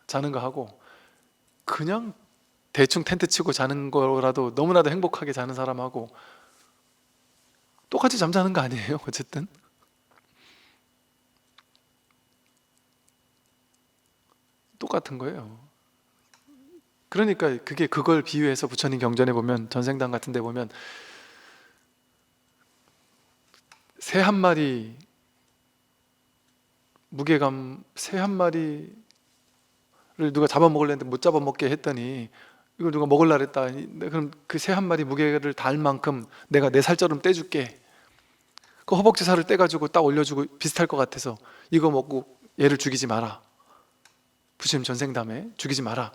자는 거 하고 그냥 대충 텐트 치고 자는 거라도 너무나도 행복하게 자는 사람하고 똑같이 잠자는 거 아니에요? 어쨌든 똑같은 거예요. 그러니까 그걸 비유해서 부처님 경전에 보면, 전생당 같은 데 보면 새 한 마리 새 한 마리를 누가 잡아먹으려는데 못 잡아먹게 했더니 이걸 누가 먹으려 했다. 그럼 그 새 한 마리 무게를 달 만큼 내가 내 살처럼 떼줄게. 그 허벅지 살을 떼가지고 딱 올려주고 비슷할 것 같아서 이거 먹고 얘를 죽이지 마라. 부처님 전생담에 죽이지 마라.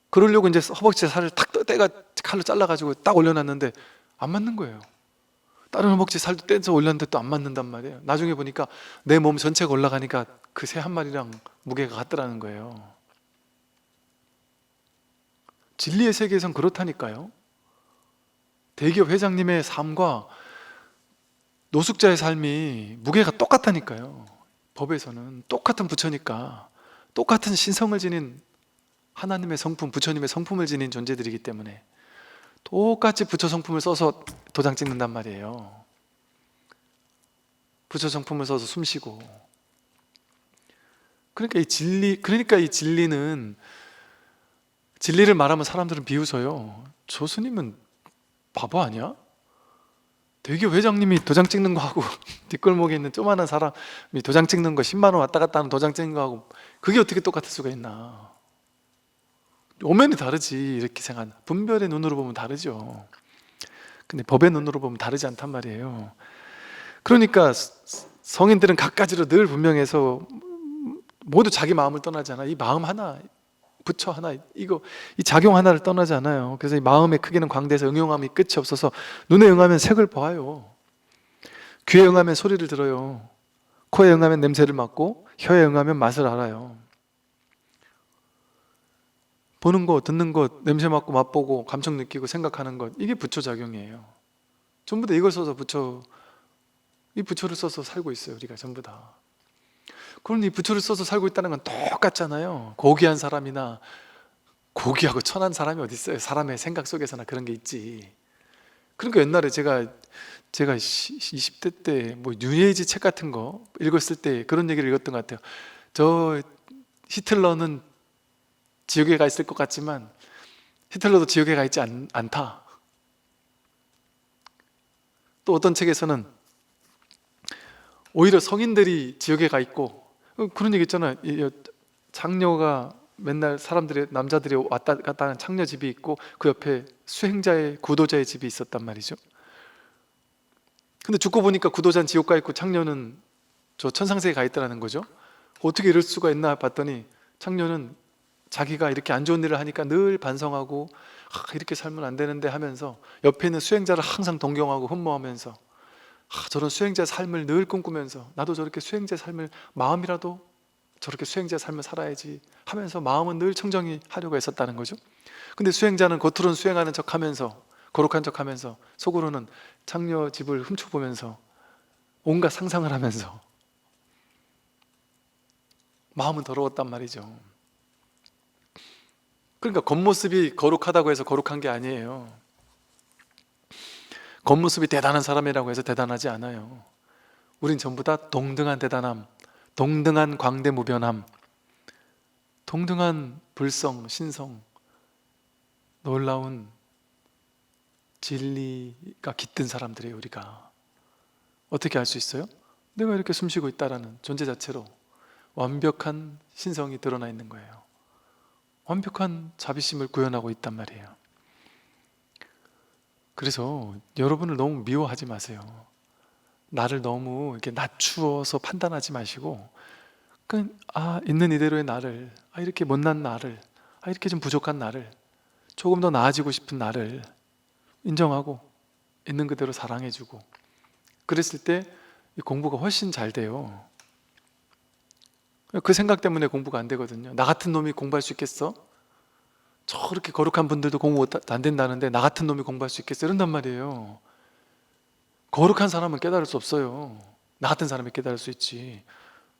그러려고 이제 허벅지 살을 탁 떼가 칼로 잘라가지고 딱 올려놨는데 안 맞는 거예요. 다른 허벅지 살도 떼서 올렸는데 또 안 맞는단 말이에요. 나중에 보니까 내 몸 전체가 올라가니까 그 새 한 마리랑 무게가 같더라는 거예요. 진리의 세계에선 그렇다니까요. 대기업 회장님의 삶과 노숙자의 삶이 무게가 똑같다니까요. 법에서는 똑같은 부처니까, 똑같은 신성을 지닌 하나님의 성품, 부처님의 성품을 지닌 존재들이기 때문에 똑같이 부처 성품을 써서 도장 찍는단 말이에요. 부처 성품을 써서 숨쉬고. 그러니까 이 진리는, 진리를 말하면 사람들은 비웃어요. 저 스님은 바보 아니야? 대기업 회장님이 도장 찍는 거하고 뒷골목에 있는 조그마한 사람이 도장 찍는 거 10만 원 왔다 갔다 하는 도장 찍는 거하고 그게 어떻게 똑같을 수가 있나? 오면이 다르지. 이렇게 생각한 분별의 눈으로 보면 다르죠. 근데 법의 눈으로 보면 다르지 않단 말이에요. 그러니까 성인들은 갖가지로 늘 분명해서 모두 자기 마음을 떠나지 않아. 이 마음 하나, 부처 하나, 이 작용 하나를 떠나지 않아요. 그래서 이 마음의 크기는 광대해서 응용함이 끝이 없어서 눈에 응하면 색을 봐요. 귀에 응하면 소리를 들어요. 코에 응하면 냄새를 맡고 혀에 응하면 맛을 알아요. 보는 것, 듣는 것, 냄새 맡고 맛보고 감정 느끼고 생각하는 것, 이게 부처작용이에요. 전부 다 이걸 써서 이 부처를 써서 살고 있어요. 우리가 전부 다. 그럼 이 부처를 써서 살고 있다는 건 똑같잖아요. 고귀한 사람이나 고귀하고 천한 사람이 어디 있어요? 사람의 생각 속에서나 그런 게 있지. 그러니까 옛날에 제가 20대 때 뭐 뉴에이지 책 같은 거 읽었을 때 그런 얘기를 읽었던 것 같아요. 저 히틀러는 지옥에 가 있을 것 같지만 히틀러도 지옥에 가 있지 않다. 또 어떤 책에서는 오히려 성인들이 지옥에 가 있고, 그런 얘기 있잖아요. 장녀가 맨날 남자들이 왔다 갔다 하는 창녀 집이 있고 그 옆에 수행자의 구도자의 집이 있었단 말이죠. 근데 죽고 보니까 구도자는 지옥 가 있고 창녀는 저 천상세에 가 있다는 거죠. 어떻게 이럴 수가 있나 봤더니 창녀는 자기가 이렇게 안 좋은 일을 하니까 늘 반성하고 이렇게 살면 안 되는데 하면서 옆에 있는 수행자를 항상 동경하고 흠모하면서 저런 수행자의 삶을 늘 꿈꾸면서 나도 저렇게 수행자의 삶을, 마음이라도 저렇게 수행자의 삶을 살아야지 하면서 마음은 늘 청정히 하려고 했었다는 거죠. 근데 수행자는 겉으로는 수행하는 척하면서 거룩한 척하면서 속으로는 창녀 집을 훔쳐보면서 온갖 상상을 하면서 마음은 더러웠단 말이죠. 그러니까 겉모습이 거룩하다고 해서 거룩한 게 아니에요. 겉모습이 대단한 사람이라고 해서 대단하지 않아요. 우린 전부 다 동등한 대단함, 동등한 광대무변함, 동등한 불성, 신성, 놀라운 진리가 깃든 사람들이에요. 우리가 어떻게 알 수 있어요? 내가 이렇게 숨쉬고 있다라는 존재 자체로 완벽한 신성이 드러나 있는 거예요. 완벽한 자비심을 구현하고 있단 말이에요. 그래서 여러분을 너무 미워하지 마세요. 나를 너무 이렇게 낮추어서 판단하지 마시고, 그냥 있는 이대로의 나를, 이렇게 못난 나를, 이렇게 좀 부족한 나를, 조금 더 나아지고 싶은 나를 인정하고 있는 그대로 사랑해주고, 그랬을 때 이 공부가 훨씬 잘 돼요. 그 생각 때문에 공부가 안 되거든요. 나 같은 놈이 공부할 수 있겠어? 저렇게 거룩한 분들도 공부 안 된다는데 나 같은 놈이 공부할 수 있겠어? 이런단 말이에요. 거룩한 사람은 깨달을 수 없어요. 나 같은 사람이 깨달을 수 있지.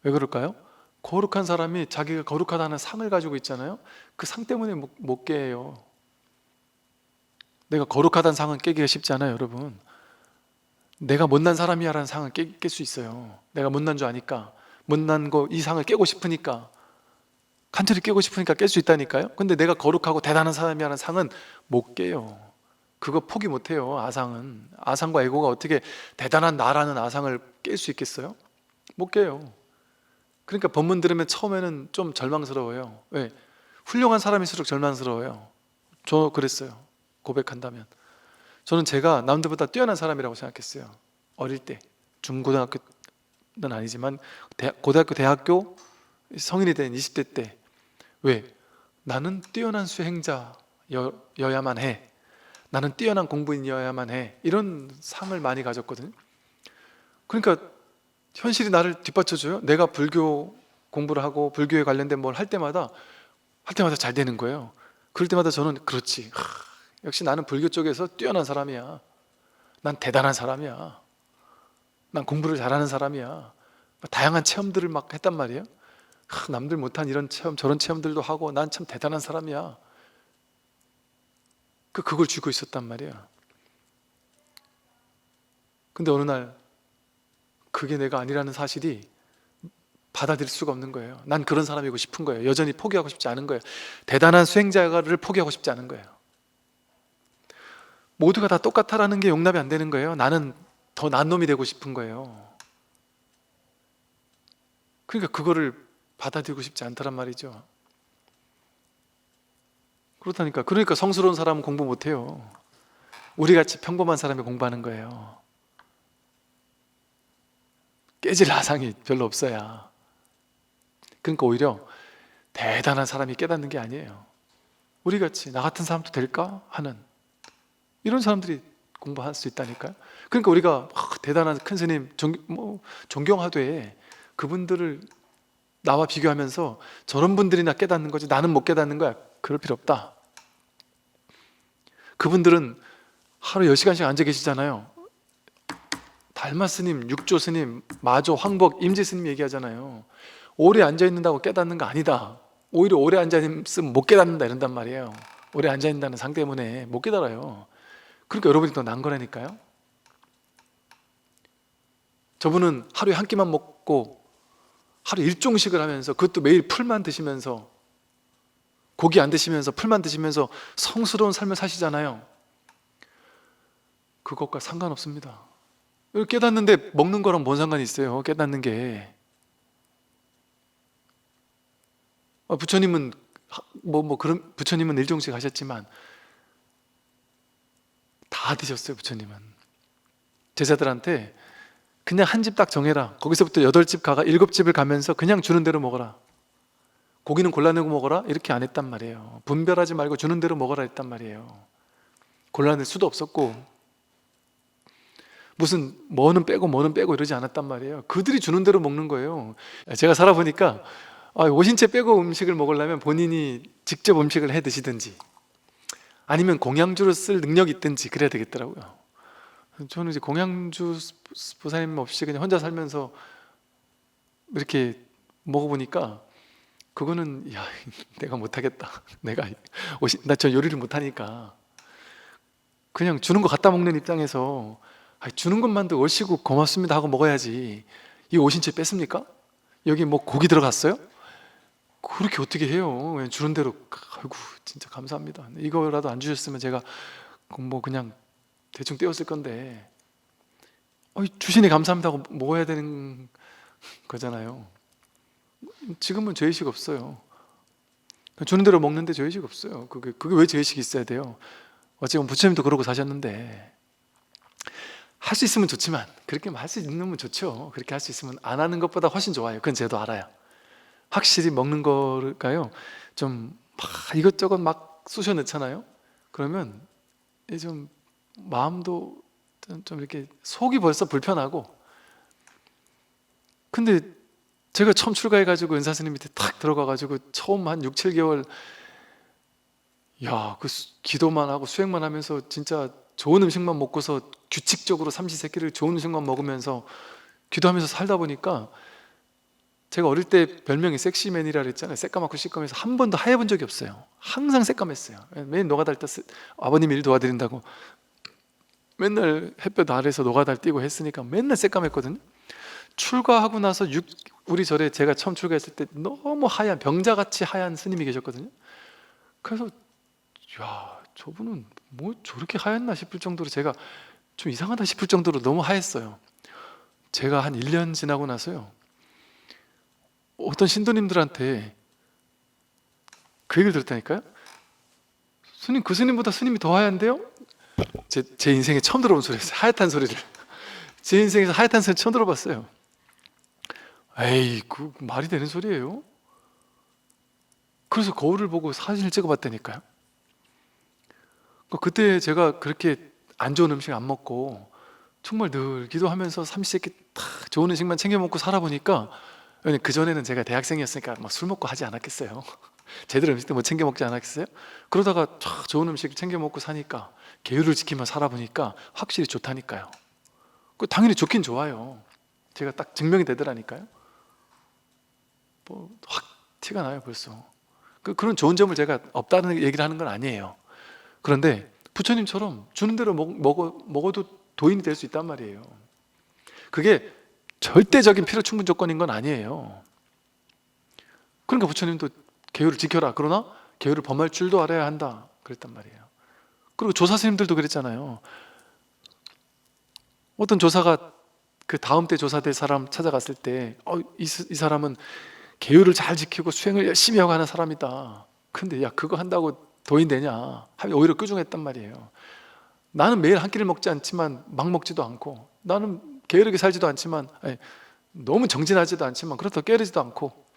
왜 그럴까요? 거룩한 사람이 자기가 거룩하다는 상을 가지고 있잖아요. 그 상 때문에 못 깨요. 내가 거룩하다는 상은 깨기가 쉽지 않아요, 여러분. 내가 못난 사람이야 라는 상은 깰 수 있어요. 내가 못난 줄 아니까, 못난 거 이 상을 깨고 싶으니까, 간절히 깨고 싶으니까 깰 수 있다니까요. 근데 내가 거룩하고 대단한 사람이야 라는 상은 못 깨요. 그거 포기 못 해요. 아상은, 아상과 에고가 어떻게 대단한 나라는 아상을 깰 수 있겠어요? 못 깨요. 그러니까 법문 들으면 처음에는 좀 절망스러워요. 왜? 훌륭한 사람일수록 절망스러워요. 저 그랬어요. 고백한다면 저는 제가 남들보다 뛰어난 사람이라고 생각했어요. 어릴 때, 중고등학교는 아니지만 고등학교, 대학교, 성인이 된 20대 때. 왜? 나는 뛰어난 수행자여야만 해, 나는 뛰어난 공부인이어야만 해, 이런 상을 많이 가졌거든요. 그러니까 현실이 나를 뒷받쳐줘요. 내가 불교 공부를 하고 불교에 관련된 뭘 할 때마다 잘 되는 거예요. 그럴 때마다 저는 그렇지, 역시 나는 불교 쪽에서 뛰어난 사람이야, 난 대단한 사람이야, 난 공부를 잘하는 사람이야. 다양한 체험들을 막 했단 말이에요. 남들 못한 이런 체험 저런 체험들도 하고 난 참 대단한 사람이야. 그걸 쥐고 있었단 말이에요. 근데 어느 날 그게 내가 아니라는 사실이 받아들일 수가 없는 거예요. 난 그런 사람이고 싶은 거예요. 여전히 포기하고 싶지 않은 거예요. 대단한 수행자를 포기하고 싶지 않은 거예요. 모두가 다 똑같아라는 게 용납이 안 되는 거예요. 나는 더 나은 놈이 되고 싶은 거예요. 그러니까 그거를 받아들이고 싶지 않다란 말이죠. 그렇다니까. 그러니까 성스러운 사람은 공부 못해요. 우리같이 평범한 사람이 공부하는 거예요. 깨질 아상이 별로 없어야. 그러니까 오히려 대단한 사람이 깨닫는 게 아니에요. 우리같이 나 같은 사람도 될까 하는 이런 사람들이 공부할 수 있다니까요. 그러니까 우리가 대단한 큰 스님 존경하되 그분들을 나와 비교하면서 저런 분들이나 깨닫는 거지 나는 못 깨닫는 거야, 그럴 필요 없다. 그분들은 하루 10시간씩 앉아 계시잖아요. 달마 스님, 육조 스님, 마조, 황복, 임지 스님 얘기하잖아요. 오래 앉아 있는다고 깨닫는 거 아니다. 오히려 오래 앉아 있으면 못 깨닫는다 이런단 말이에요. 오래 앉아 있는다는 상 때문에 못 깨달아요. 그러니까 여러분이 더 난 거라니까요. 저분은 하루에 한 끼만 먹고 하루 일종식을 하면서, 그것도 매일 풀만 드시면서, 고기 안 드시면서 풀만 드시면서 성스러운 삶을 사시잖아요. 그것과 상관없습니다. 깨닫는데 먹는 거랑 뭔 상관이 있어요? 깨닫는 게. 부처님은 그런 부처님은 일종식 하셨지만 다 드셨어요. 부처님은 제자들한테 그냥 한 집 딱 정해라, 거기서부터 8집 가가 7집을 가면서 그냥 주는 대로 먹어라, 고기는 골라내고 먹어라, 이렇게 안 했단 말이에요. 분별하지 말고 주는 대로 먹어라 했단 말이에요. 골라낼 수도 없었고 무슨 뭐는 빼고 이러지 않았단 말이에요. 그들이 주는 대로 먹는 거예요. 제가 살아보니까 오신채 빼고 음식을 먹으려면 본인이 직접 음식을 해 드시든지 아니면 공양주를 쓸 능력이 있든지 그래야 되겠더라고요. 저는 이제 공양주 보살님 없이 그냥 혼자 살면서 이렇게 먹어보니까 그거는 내가 못하겠다. 나 저 요리를 못하니까 그냥 주는 거 갖다 먹는 입장에서 주는 것만도 얼씨구 고맙습니다 하고 먹어야지. 이 오신채 뺐습니까? 여기 뭐 고기 들어갔어요? 그렇게 어떻게 해요? 그냥 주는 대로. 아이고 진짜 감사합니다. 이거라도 안 주셨으면 제가 그냥 대충 떼었을 건데 주시니 감사합니다 하고 먹어야 되는 거잖아요. 지금은 죄의식 없어요. 주는 대로 먹는데 죄의식 없어요. 그게 왜 죄의식이 있어야 돼요? 어찌보면 부처님도 그러고 사셨는데, 할 수 있으면 좋지만, 그렇게 할 수 있는 좋죠. 그렇게 할 수 있으면 안 하는 것보다 훨씬 좋아요. 그건 저도 알아요. 확실히 먹는 거를까요, 좀 막 이것저것 막 쑤셔 넣잖아요. 그러면 좀 마음도 좀 이렇게 속이 벌써 불편하고. 근데 제가 처음 출가해가지고 은사 스님 밑에 탁 들어가가지고 처음 한 6, 7개월 기도만 하고 수행만 하면서 진짜 좋은 음식만 먹고서 규칙적으로 삼시세끼를 좋은 음식만 먹으면서 기도하면서 살다 보니까, 제가 어릴 때 별명이 섹시맨이라 그랬잖아요. 새까맣고 시꺼매서 한 번도 하얘본 적이 없어요. 항상 새까맸어요. 매일 노가다를 아버님 일 도와드린다고 맨날 햇볕 아래에서 노가다를 뛰고 했으니까 맨날 새까맸거든요. 출가하고 나서 우리 절에 제가 처음 출가했을 때 너무 하얀, 병자같이 하얀 스님이 계셨거든요. 그래서 저분은 뭐 저렇게 하얗나 싶을 정도로, 제가 좀 이상하다 싶을 정도로 너무 하였어요. 제가 한 1년 지나고 나서요, 어떤 신도님들한테 그 얘기를 들었다니까요. 스님, 그 스님보다 스님이 더 하얀데요? 제 인생에 처음 들어본 소리였어요. 하얗단 소리를. 제 인생에서 하얗단 소리 처음 들어봤어요. 에이, 그 말이 되는 소리예요? 그래서 거울을 보고 사진을 찍어봤다니까요. 그때 제가 그렇게 안 좋은 음식 안 먹고 정말 늘 기도하면서 삼시세끼 딱 좋은 음식만 챙겨 먹고 살아보니까, 그전에는 제가 대학생이었으니까 막 술 먹고 하지 않았겠어요. 제대로 음식도 못 챙겨 먹지 않았겠어요? 그러다가 좋은 음식 챙겨 먹고 사니까, 계율을 지키며 살아보니까 확실히 좋다니까요. 당연히 좋긴 좋아요. 제가 딱 증명이 되더라니까요. 확 티가 나요 벌써. 그런 좋은 점을 제가 없다는 얘기를 하는 건 아니에요. 그런데 부처님처럼 주는 대로 먹어도 도인이 될 수 있단 말이에요. 그게 절대적인 필요 충분 조건인 건 아니에요. 그러니까 부처님도 계율을 지켜라, 그러나 계율을 범할 줄도 알아야 한다 그랬단 말이에요. 그리고 조사 스님들도 그랬잖아요. 어떤 조사가 그 다음 때 조사될 사람 찾아갔을 때, 이 사람은 계율을 잘 지키고 수행을 열심히 하고 하는 사람이다. 근데 그거 한다고 도인 되냐 하면 오히려 끄중했단 말이에요. 나는 매일 한 끼를 먹지 않지만 막 먹지도 않고, 나는 게으르게 살지도 않지만, 너무 정진하지도 않지만 그렇다고 게으르지도 않고,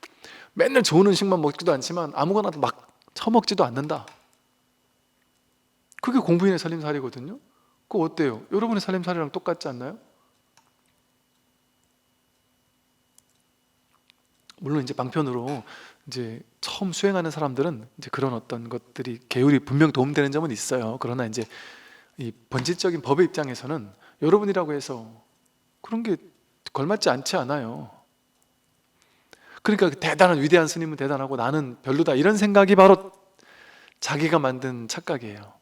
맨날 좋은 음식만 먹지도 않지만 아무거나 막 처먹지도 않는다. 그게 공부인의 살림살이거든요. 그거 어때요? 여러분의 살림살이랑 똑같지 않나요? 물론 이제 방편으로 이제 처음 수행하는 사람들은 이제 그런 어떤 것들이 계율이 분명 도움되는 점은 있어요. 그러나 이제 이 본질적인 법의 입장에서는 여러분이라고 해서 그런 게 걸맞지 않지 않아요. 그러니까 대단한 위대한 스님은 대단하고 나는 별로다, 이런 생각이 바로 자기가 만든 착각이에요.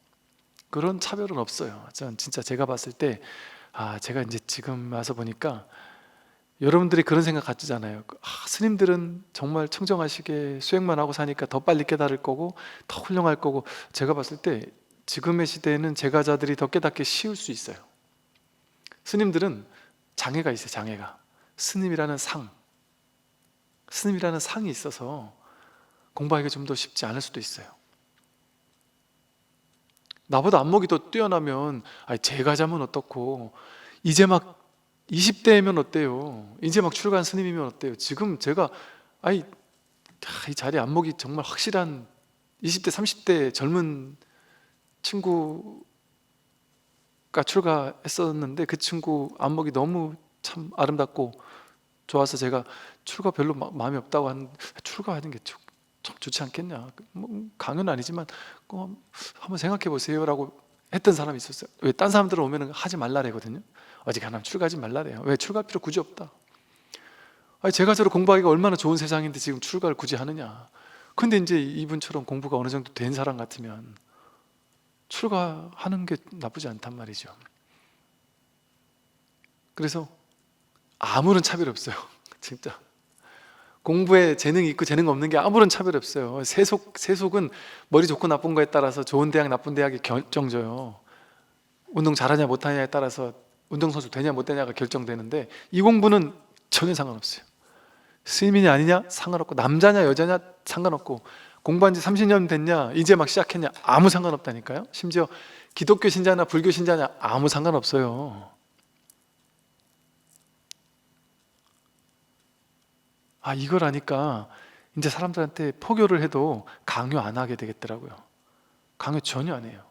그런 차별은 없어요. 전 진짜 제가 봤을 때, 제가 이제 지금 와서 보니까 여러분들이 그런 생각 가지잖아요. 스님들은 정말 청정하시게 수행만 하고 사니까 더 빨리 깨달을 거고 더 훌륭할 거고. 제가 봤을 때 지금의 시대에는 제가자들이 더 깨닫기 쉬울 수 있어요. 스님들은 장애가 있어요. 장애가. 스님이라는 상이 있어서 공부하기가 좀 더 쉽지 않을 수도 있어요. 나보다 안목이 더 뛰어나면 제가자면 어떻고, 이제 막 20대면 어때요? 이제 막 출가한 스님이면 어때요? 지금 제가 이 자리에 안목이 정말 확실한 20대 30대 젊은 친구가 출가했었는데, 그 친구 안목이 너무 참 아름답고 좋아서 제가 출가 별로 마음이 없다고 하는, 출가하는 게 참 좋지 않겠냐, 강요는 아니지만 한번 생각해 보세요 라고 했던 사람이 있었어요. 왜? 딴 사람들은 오면 하지 말라래거든요. 어지간하면 출가하지 말라래요. 왜? 출가할 필요 굳이 없다. 제가 저를 공부하기가 얼마나 좋은 세상인데 지금 출가를 굳이 하느냐. 근데 이제 이분처럼 공부가 어느 정도 된 사람 같으면 출가하는 게 나쁘지 않단 말이죠. 그래서 아무런 차별이 없어요. 진짜 공부에 재능이 있고 재능 없는 게 아무런 차별이 없어요. 세속은 머리 좋고 나쁜 거에 따라서 좋은 대학 나쁜 대학이 결정져요. 운동 잘하냐 못하냐에 따라서 운동선수 되냐 못 되냐가 결정되는데 이 공부는 전혀 상관없어요. 스님이냐 아니냐 상관없고, 남자냐 여자냐 상관없고, 공부한 지 30년 됐냐 이제 막 시작했냐 아무 상관없다니까요. 심지어 기독교 신자나 불교 신자냐 아무 상관없어요. 이걸 아니까 이제 사람들한테 포교를 해도 강요 안 하게 되겠더라고요. 강요 전혀 안 해요.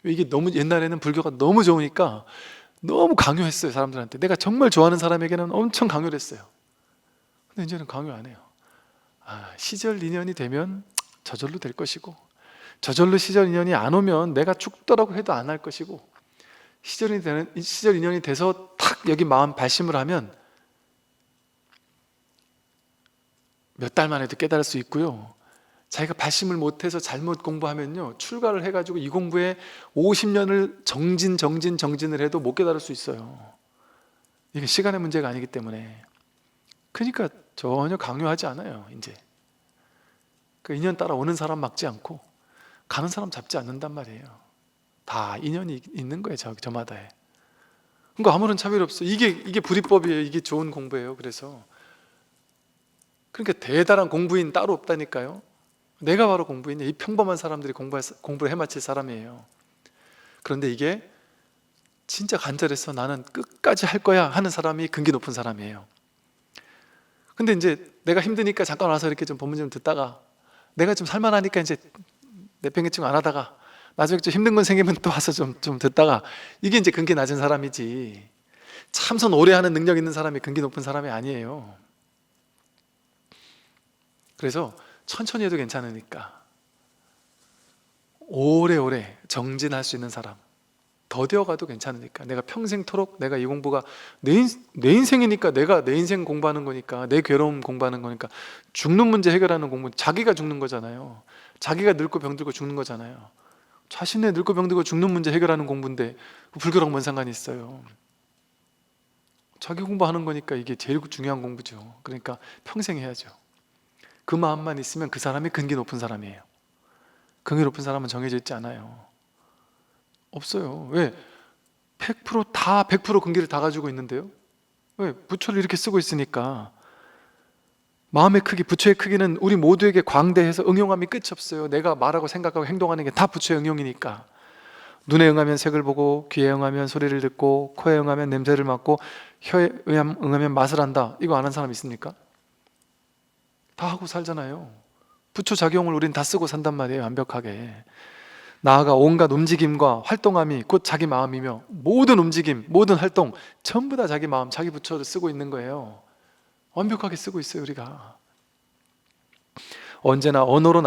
이게 너무, 옛날에는 불교가 너무 좋으니까 너무 강요했어요. 사람들한테. 내가 정말 좋아하는 사람에게는 엄청 강요를 했어요. 근데 이제는 강요 안 해요. 시절 인연이 되면 저절로 될 것이고, 저절로 시절 인연이 안 오면 내가 죽더라고 해도 안 할 것이고, 시절 인연이 돼서 탁 여기 마음 발심을 하면 몇 달 만에도 깨달을 수 있고요. 자기가 발심을 못해서 잘못 공부하면요, 출가를 해가지고 이 공부에 50년을 정진을 해도 못 깨달을 수 있어요. 이게 시간의 문제가 아니기 때문에. 그러니까 전혀 강요하지 않아요. 이제 그 인연 따라 오는 사람 막지 않고 가는 사람 잡지 않는단 말이에요. 다 인연이 있는 거예요. 저마다에. 그러니까 아무런 차별이 없어. 이게 불이법이에요. 이게 좋은 공부예요. 그래서 그러니까 대단한 공부인 따로 없다니까요. 내가 바로 공부인이야. 이 평범한 사람들이 공부를 해마칠 사람이에요. 그런데 이게 진짜 간절해서 나는 끝까지 할 거야 하는 사람이 근기 높은 사람이에요. 근데 이제 내가 힘드니까 잠깐 와서 이렇게 좀 법문 좀 듣다가, 내가 좀 살만하니까 이제 내팽개치고 안 하다가 나중에 좀 힘든 건 생기면 또 와서 좀 듣다가, 이게 이제 근기 낮은 사람이지, 참선 오래 하는 능력 있는 사람이 근기 높은 사람이 아니에요. 그래서 천천히 해도 괜찮으니까 오래오래 정진할 수 있는 사람, 더뎌가도 괜찮으니까, 내가 평생토록 내가 이 공부가 내 인생이니까, 내가 내 인생 공부하는 거니까, 내 괴로움 공부하는 거니까, 죽는 문제 해결하는 공부, 자기가 죽는 거잖아요. 자기가 늙고 병들고 죽는 거잖아요. 자신의 늙고 병들고 죽는 문제 해결하는 공부인데 불교랑 뭔 상관이 있어요. 자기 공부하는 거니까 이게 제일 중요한 공부죠. 그러니까 평생 해야죠. 그 마음만 있으면 그 사람이 근기 높은 사람이에요. 근기 높은 사람은 정해져 있지 않아요. 없어요. 왜? 100% 근기를 다 가지고 있는데요. 왜? 부처를 이렇게 쓰고 있으니까. 마음의 크기, 부처의 크기는 우리 모두에게 광대해서 응용함이 끝이 없어요. 내가 말하고 생각하고 행동하는 게 다 부처의 응용이니까. 눈에 응하면 색을 보고, 귀에 응하면 소리를 듣고, 코에 응하면 냄새를 맡고, 혀에 응하면 맛을 안다. 이거 아는 사람 있습니까? 다 하고 살잖아요. 부처 작용을 우린 다 쓰고 산단 말이에요. 완벽하게. 나아가 온갖 움직임과 활동함이 곧 자기 마음이며, 모든 움직임, 모든 활동 전부 다 자기 마음, 자기 부처를 쓰고 있는 거예요. 완벽하게 쓰고 있어요. 우리가 언제나 언어로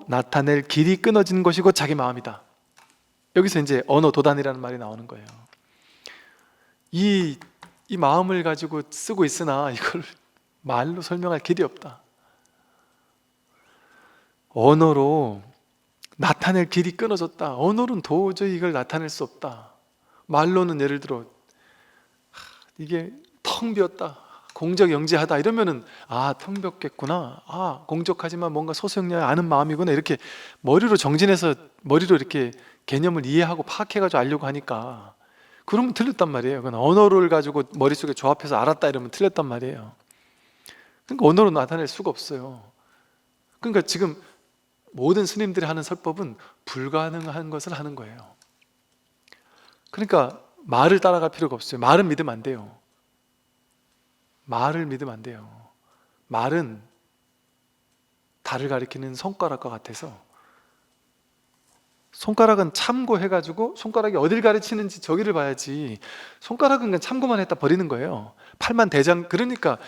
나타낼 길이 끊어진 것이 곧 자기 마음이다. 여기서 이제 언어 도단이라는 말이 나오는 거예요. 이 마음을 가지고 쓰고 있으나 이걸 말로 설명할 길이 없다. 언어로 나타낼 길이 끊어졌다. 언어로는 도저히 이걸 나타낼 수 없다. 말로는 예를 들어 이게 텅 비었다, 공적영지하다 이러면은 텅 비었겠구나, 공적하지만 뭔가 소소영령이 아는 마음이구나, 이렇게 머리로 정진해서 머리로 이렇게 개념을 이해하고 파악해가지고 알려고 하니까, 그러면 틀렸단 말이에요. 그건 언어를 가지고 머릿속에 조합해서 알았다 이러면 틀렸단 말이에요. 그러니까 언어로 나타낼 수가 없어요. 그러니까 지금 모든 스님들이 하는 설법은 불가능한 것을 하는 거예요. 그러니까 말을 따라갈 필요가 없어요. 말은 믿으면 안 돼요. 말을 믿으면 안 돼요. 말은 달을 가리키는 손가락과 같아서, 손가락은 참고해가지고 손가락이 어딜 가르치는지 저기를 봐야지, 손가락은 그냥 참고만 했다 버리는 거예요. 팔만대장, 그러니까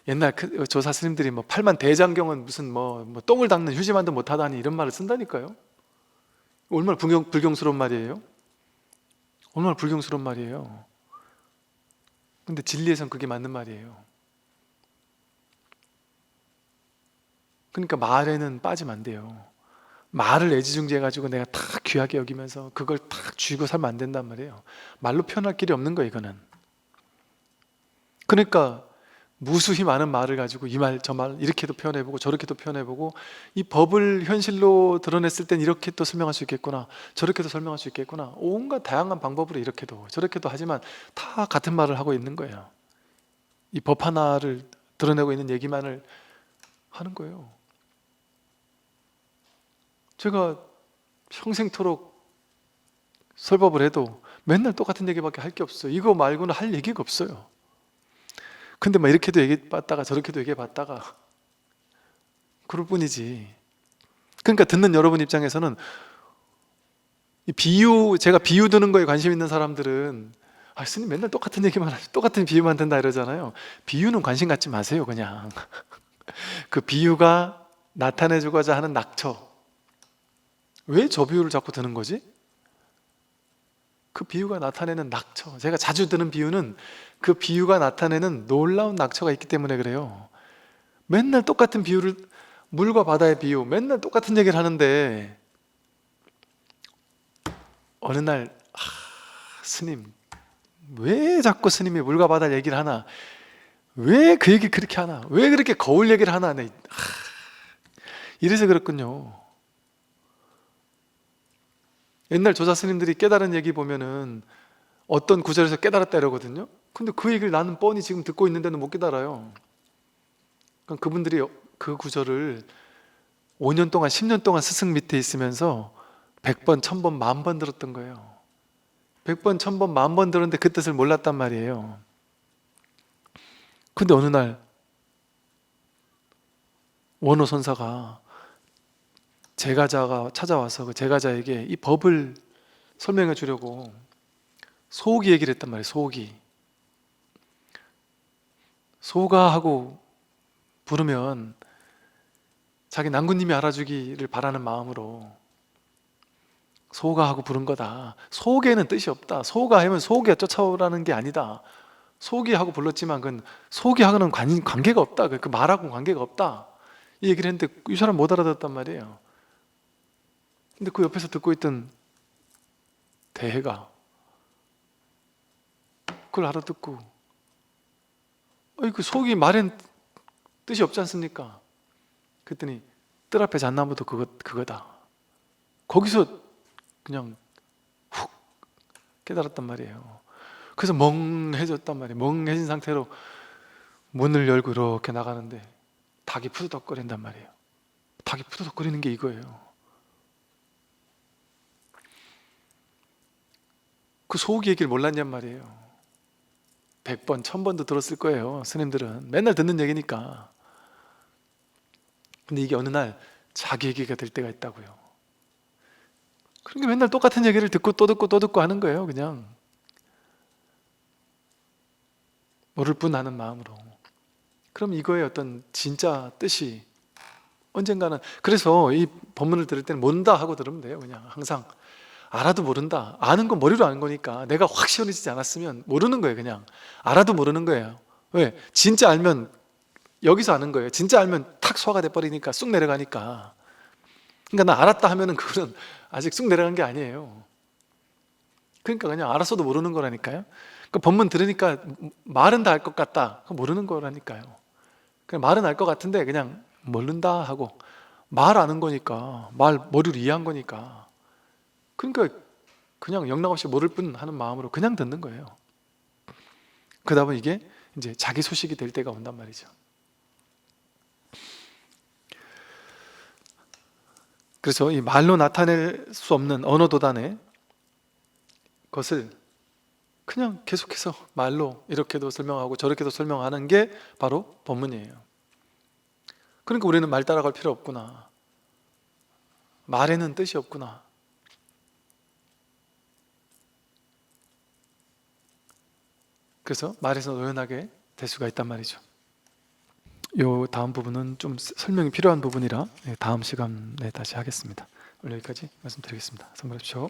옛날 조사 스님들이 뭐 팔만대장경은 무슨 뭐 똥을 닦는 휴지만도 못하다니 이런 말을 쓴다니까요. 얼마나 불경스러운 말이에요. 얼마나 불경스러운 말이에요. 근데 진리에선 그게 맞는 말이에요. 그러니까 말에는 빠지면 안 돼요. 말을 애지중지해가지고 내가 다 귀하게 여기면서 그걸 딱 쥐고 살면 안 된단 말이에요. 말로 표현할 길이 없는 거예요, 이거는. 그러니까 무수히 많은 말을 가지고 이 말 저 말 이렇게도 표현해보고 저렇게도 표현해보고 이 법을 현실로 드러냈을 땐 이렇게 또 설명할 수 있겠구나, 저렇게도 설명할 수 있겠구나, 온갖 다양한 방법으로 이렇게도 저렇게도 하지만 다 같은 말을 하고 있는 거예요. 이 법 하나를 드러내고 있는 얘기만을 하는 거예요. 제가 평생토록 설법을 해도 맨날 똑같은 얘기밖에 할 게 없어요. 이거 말고는 할 얘기가 없어요. 근데 막 이렇게도 얘기해봤다가 저렇게도 얘기해봤다가 그럴 뿐이지. 그러니까 듣는 여러분 입장에서는 이 비유, 제가 비유 드는 거에 관심 있는 사람들은 스님 맨날 똑같은 얘기만 하시, 똑같은 비유만 든다 이러잖아요. 비유는 관심 갖지 마세요. 그냥 그 비유가 나타내주고자 하는 낙처, 왜 저 비유를 자꾸 드는 거지? 그 비유가 나타내는 낙처, 제가 자주 드는 비유는 그 비유가 나타내는 놀라운 낙처가 있기 때문에 그래요. 맨날 똑같은 비유를, 물과 바다의 비유, 맨날 똑같은 얘기를 하는데 어느 날 스님, 왜 자꾸 스님이 물과 바다 얘기를 하나? 왜 그 얘기 그렇게 하나? 왜 그렇게 거울 얘기를 하나? 네. 이래서 그렇군요. 옛날 조사 스님들이 깨달은 얘기 보면은 어떤 구절에서 깨달았다 이러거든요. 근데 그 얘기를 나는 뻔히 지금 듣고 있는데도 못 깨달아요. 그러니까 그분들이 그 구절을 5년 동안 10년 동안 스승 밑에 있으면서 100번, 1000번, 10,000번 들었던 거예요. 100번, 1000번, 10,000번 들었는데 그 뜻을 몰랐단 말이에요. 근데 어느 날 원호 선사가 제가자가 찾아와서 그 제가자에게 이 법을 설명해 주려고 소기 얘기를 했단 말이에요. 소기. 소가 하고 부르면 자기 난구님이 알아주기를 바라는 마음으로 소가 하고 부른 거다. 소개는 뜻이 없다. 소가 하면 소기가 쫓아오라는 게 아니다. 소기 하고 불렀지만 그건 소기하고는 관계가 없다. 그 말하고는 관계가 없다. 이 얘기를 했는데 이 사람 못 알아듣었단 말이에요. 근데 그 옆에서 듣고 있던 대해가 그걸 알아듣고 그 속이 말엔 뜻이 없지 않습니까? 그랬더니 뜰 앞에 잣나무도 그거다. 거기서 그냥 훅 깨달았단 말이에요. 그래서 멍해졌단 말이에요. 멍해진 상태로 문을 열고 이렇게 나가는데 닭이 푸드덕거린단 말이에요. 닭이 푸드덕거리는 게 이거예요. 그 소기 얘기를 몰랐냔 말이에요. 100번, 1000번도 들었을 거예요. 스님들은 맨날 듣는 얘기니까. 근데 이게 어느 날 자기 얘기가 될 때가 있다고요. 그러니까 맨날 똑같은 얘기를 듣고 또 듣고 또 듣고 하는 거예요. 그냥 모를 뿐 아는 마음으로. 그럼 이거의 어떤 진짜 뜻이 언젠가는, 그래서 이 법문을 들을 때는 모른다 하고 들으면 돼요. 그냥 항상 알아도 모른다. 아는 건 머리로 아는 거니까 내가 확 시원해지지 않았으면 모르는 거예요. 그냥 알아도 모르는 거예요. 왜? 진짜 알면 여기서 아는 거예요. 진짜 알면 탁 소화가 돼버리니까 쑥 내려가니까. 그러니까 나 알았다 하면은 그거는 아직 쑥 내려간 게 아니에요. 그러니까 그냥 알았어도 모르는 거라니까요. 그러니까 법문 들으니까 말은 다 알 것 같다. 모르는 거라니까요. 그냥 말은 알 것 같은데 그냥 모른다 하고, 말 아는 거니까, 말 머리로 이해한 거니까, 그러니까 그냥 영락없이 모를 뿐 하는 마음으로 그냥 듣는 거예요. 그러다 보면 이게 이제 자기 소식이 될 때가 온단 말이죠. 그래서 이 말로 나타낼 수 없는 언어 도단의 것을 그냥 계속해서 말로 이렇게도 설명하고 저렇게도 설명하는 게 바로 법문이에요. 그러니까 우리는 말 따라갈 필요 없구나, 말에는 뜻이 없구나, 그래서 말에서 노연하게 될 수가 있단 말이죠. 요 다음 부분은 좀 설명이 필요한 부분이라 다음 시간에 다시 하겠습니다. 오늘 여기까지 말씀드리겠습니다. 선물해 주십시오.